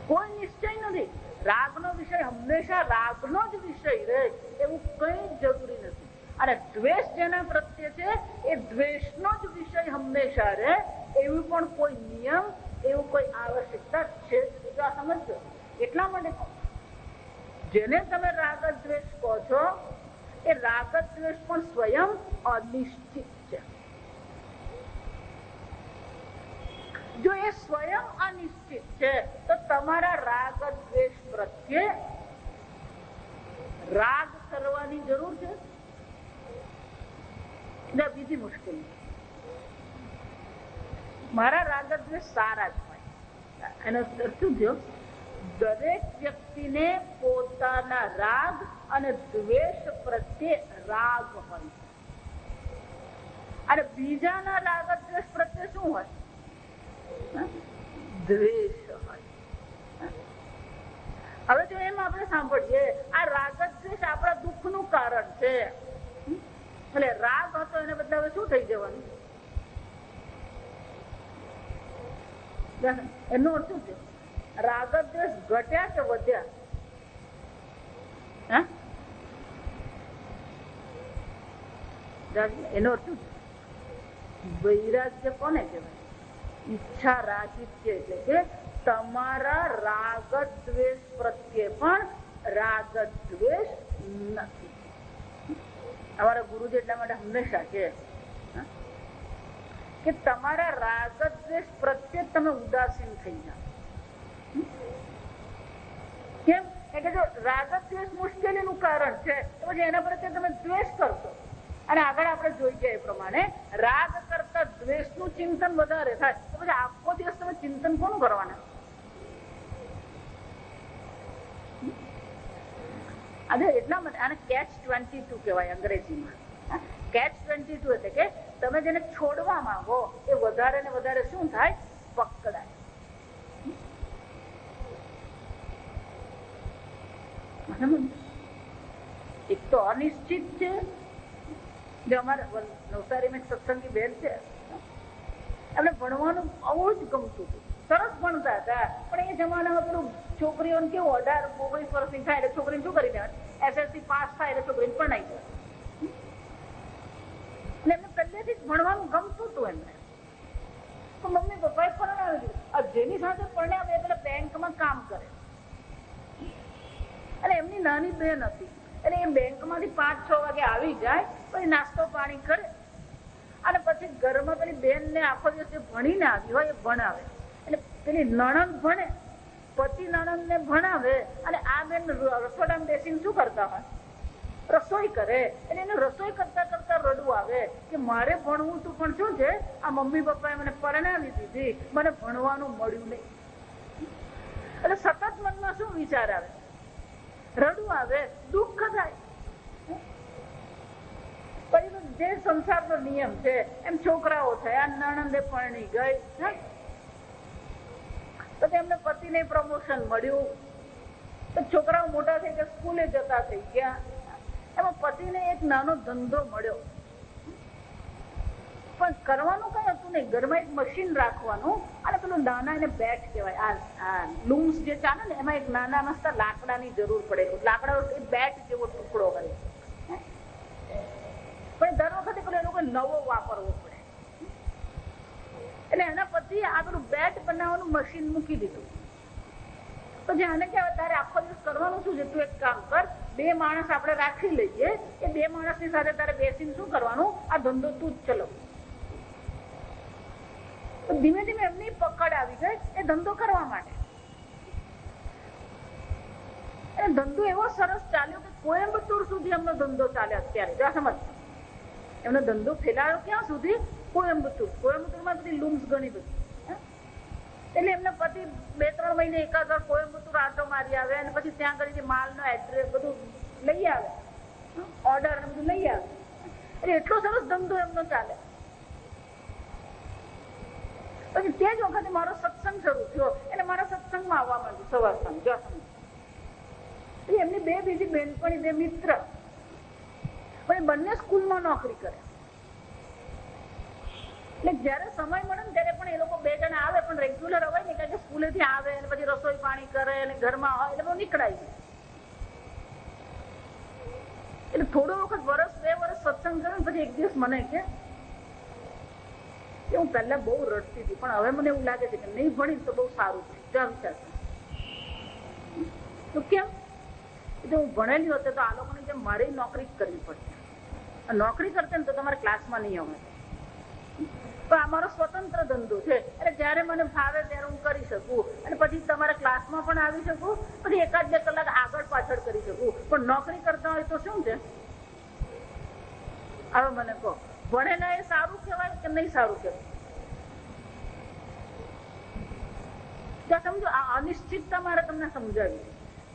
કોઈ નિશ્ચય નથી. રાગનો વિષય હંમેશા રાગનો જ વિષય રહે એવું કઈ જરૂરી નથી. અને દ્વેષ જેના પ્રત્યે છે એ દ્વેષનો જ વિષય હંમેશા રહે એવું પણ કોઈ નિયમ, એવું કોઈ આવશ્યકતા છે જ. સમજો, એટલા માટે જેને તમે રાગ દ્વેષ કહો છો એ રાગ દ્વેષ પણ સ્વયં અનિશ્ચિત છે. જો એ સ્વયં અનિશ્ચિત છે તો તમારા રાગ દ્વેષ પ્રત્યે રાગ કરવાની જરૂર છે? બીજી મુશ્કેલી, મારા રાગ દ્વેષ સારા જ હોય. એનો શું થયો? દરેક વ્યક્તિને પોતાના રાગ અને દ્વેષ પ્રત્યે રાગ હોય અને બીજાના રાગ દ્વેષ પ્રત્યે શું હોય? દ્વેષ હોય. હવે જો એમ આપણે સાંભળીએ આ રાગ દ્વેષ આપણા દુઃખનું કારણ છે, એટલે રાગ હતો એને બદલે હવે શું થઈ જવાનું? એનો અર્થ શું છે? રાગ દ્વેષ ઘટ્યા કે વધ્યા? એનો અર્થ શું? વૈરાગ્ય કોને કહેવાય? ઈચ્છા રાહિત્ય, એટલે કે તમારા રાગ દ્વેષ પ્રત્યે પણ રાગ દ્વેષ નથી. અમારા ગુરુજી એટલા માટે હંમેશા કે તમારા રાગ દ્વેષ પ્રત્યે તમે ઉદાસીન થઈ જાઓ. કેમ? કે જો રાગ દ્વેષ મુશ્કેલીનું કારણ છે તો પછી એના પ્રત્યે તમે દ્વેષ કરશો. અને આગળ આપણે જોઈ ગયા એ પ્રમાણે રાગ કરતા દ્વેષનું ચિંતન વધારે થાય તો પછી આખો દિવસ તમે ચિંતન કોનું કરવાના? એટલા માટે આને catch-22 કહેવાય અંગ્રેજીમાં. catch-22 એટલે કે તમે જેને છોડવા માંગો એ વધારે ને વધારે શું થાય? પકડાય. એક તો અનિશ્ચિત છે. જે અમારા નવસારીમાં સત્સંગી બેન છે, એમને ભણવાનું બહુ જ ગમતું હતું, સરસ ભણતા હતા. પણ એ જમાનામાં પેલું છોકરીઓને કેવું 18-19 વર્ષની થાય એટલે છોકરીને શું કરી દેવાનું? SSC પાસ થાય એટલે છોકરીને પરણાઈ દેવાનું. એમને પહેલેથી જ ભણવાનું ગમતું હતું એમને. તો મમ્મી પપ્પાએ પરણાવી દીધું. જેની સાથે પરણાવે એ પેલા બેંકમાં કામ કરે અને એમની નાની બહેન હતી એટલે એ બેંકમાંથી 5-6 વાગે આવી જાય, પછી નાસ્તો પાણી કરે અને પછી ઘરમાં પેલી બેન ને આખો દિવસ ભણીને આવી હોય એ ભણાવે. એટલે પેલી નણંદ ભણે, પતિ નણંદ ને ભણાવે અને આ બેન રસોડામાં બેસીને શું કરતા હોય? રસોઈ કરે. એટલે એને રસોઈ કરતા કરતા રડવું આવે કે મારે ભણવું તું પણ શું છે આ મમ્મી પપ્પાએ મને પરણાવી દીધી, મને ભણવાનું મળ્યું નહીં. એટલે સતત મનમાં શું વિચાર આવે? રડવું આવે, દુઃખ થાય. પછી જે સંસારનો નિયમ છે એમ છોકરાઓ થયા, નણંદે પરણી ગઈ તો તેમને પતિને પ્રમોશન મળ્યું, તો છોકરાઓ મોટા થઈ ગયા, સ્કૂલે જતા થઈ ગયા. એમાં પતિને એક નાનો ધંધો મળ્યો, પણ કરવાનું કઈ હતું નહીં. ઘરમાં એક મશીન રાખવાનું અને પેલું નાના એને બેટ કહેવાય, આ લૂમ્સ જે ચાલે ને એમાં એક નાના મસ્ત લાકડાની જરૂર પડે. લાકડા બેટ જેવો ટુકડો કરે, પણ દર વખતે પેલો એ લોકો નવો વાપરવો પડે. એટલે એના પતિ આ પેલું બેટ બનાવવાનું મશીન મૂકી દીધું. તો જેને કહેવાય તારે આખો દિવસ કરવાનું શું છે? તું એક કામ કર, 2 માણસ આપણે રાખી લઈએ, એ 2 માણસની સાથે તારે બેસીને શું કરવાનું? આ ધંધો તું જ ચલો. ધીમે ધીમે એમની પકડ આવી ગઈ એ ધંધો કરવા માટે. એ ધંધો એવો સરસ ચાલ્યો કે કોયમ્બતુર સુધી એમનો ધંધો ચાલે અત્યારે. જો સમજ, એમનો ધંધો ફેલાયો ક્યાં સુધી? કોયમ્બતુર. કોયમ્બતુરમાં બધી લૂમ્સ ઘણી બધી. એટલે એમના પતિ 2-3 મહિને એકાદ વાર કોયમ્બતુર આટો મારી આવે અને પછી ત્યાં આગળ માલનો એડ્રેસ બધું લઈ આવે, ઓર્ડર બધું લઈ આવે. એટલે એટલો સરસ ધંધો એમનો ચાલે. પછી તે જ વખતે મારો સત્સંગ શરૂ થયો એટલે મારા સત્સંગમાં આવવા માંડ્યું સવાર સાંજ. એમની બે બીજી બેનપણી, બે મિત્ર, પણ બંને સ્કૂલમાં નોકરી કરે. એટલે જયારે સમય મળે ને ત્યારે પણ એ લોકો બે જણા આવે, પણ રેગ્યુલર અવાય ને, કારણ કે સ્કૂલેથી આવે અને પછી રસોઈ પાણી કરે અને ઘરમાં હોય એટલે બહુ નીકળાય છે. એટલે થોડો વખત વર્ષ 2 વર્ષ સત્સંગ કર્યો પછી એક દિવસ મને કે હું પહેલા બહુ રડતી હતી, પણ હવે મને એવું લાગે છે કે નહીં ભણી તો બહુ સારું છે. વિચાર તો કેમ? હું ભણેલી હોતે તો આ લોકોને જેમ મારે નોકરી જ કરવી પડશે. નોકરી કરતે ને તો તમારે ક્લાસમાં નહીં આવે. તો આ મારો સ્વતંત્ર ધંધો છે, એટલે જયારે મને ફાવે ત્યારે હું કરી શકું, અને પછી તમારા ક્લાસમાં પણ આવી શકું, પછી 1-2 કલાક આગળ પાછળ કરી શકું. પણ નોકરી કરતા હોય તો શું છે? હવે મને કહો, ભણેલા એ સારું કહેવાય કે નહીં સારું કહેવાય? સમજો, આ અનિશ્ચિતતા મારે તમને સમજાવી.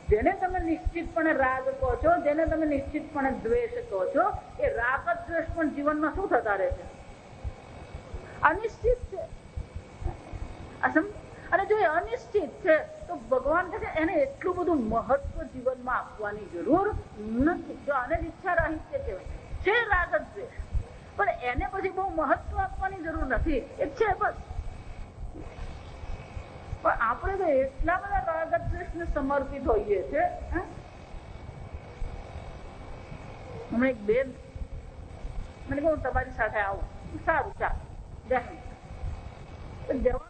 જેને તમે નિશ્ચિતપણે રાગ કહો છો, જેને તમે નિશ્ચિતપણે દ્વેષ કહો છો, એ રાગ દ્વેષ પણ જીવનમાં શું થતા રહે છે? અનિશ્ચિત છે. અને જો એ અનિશ્ચિત છે તો ભગવાન કહે છે એને એટલું બધું મહત્વ જીવનમાં આપવાની જરૂર નથી. જો આને ઈચ્છા રાહિત્ય કહેવાય છે, રાગ દ્વેષ, પણ એને પછી બહુ મહત્વ આપવાની જરૂર નથી. એ છે બસ. પણ આપણે તો એટલા બધા રાગ દ્વેષને સમર્પિત હોઈએ છે. હમણાં એક બેન મને કહું તમારી સાથે આવું, સારું ચાલ જવા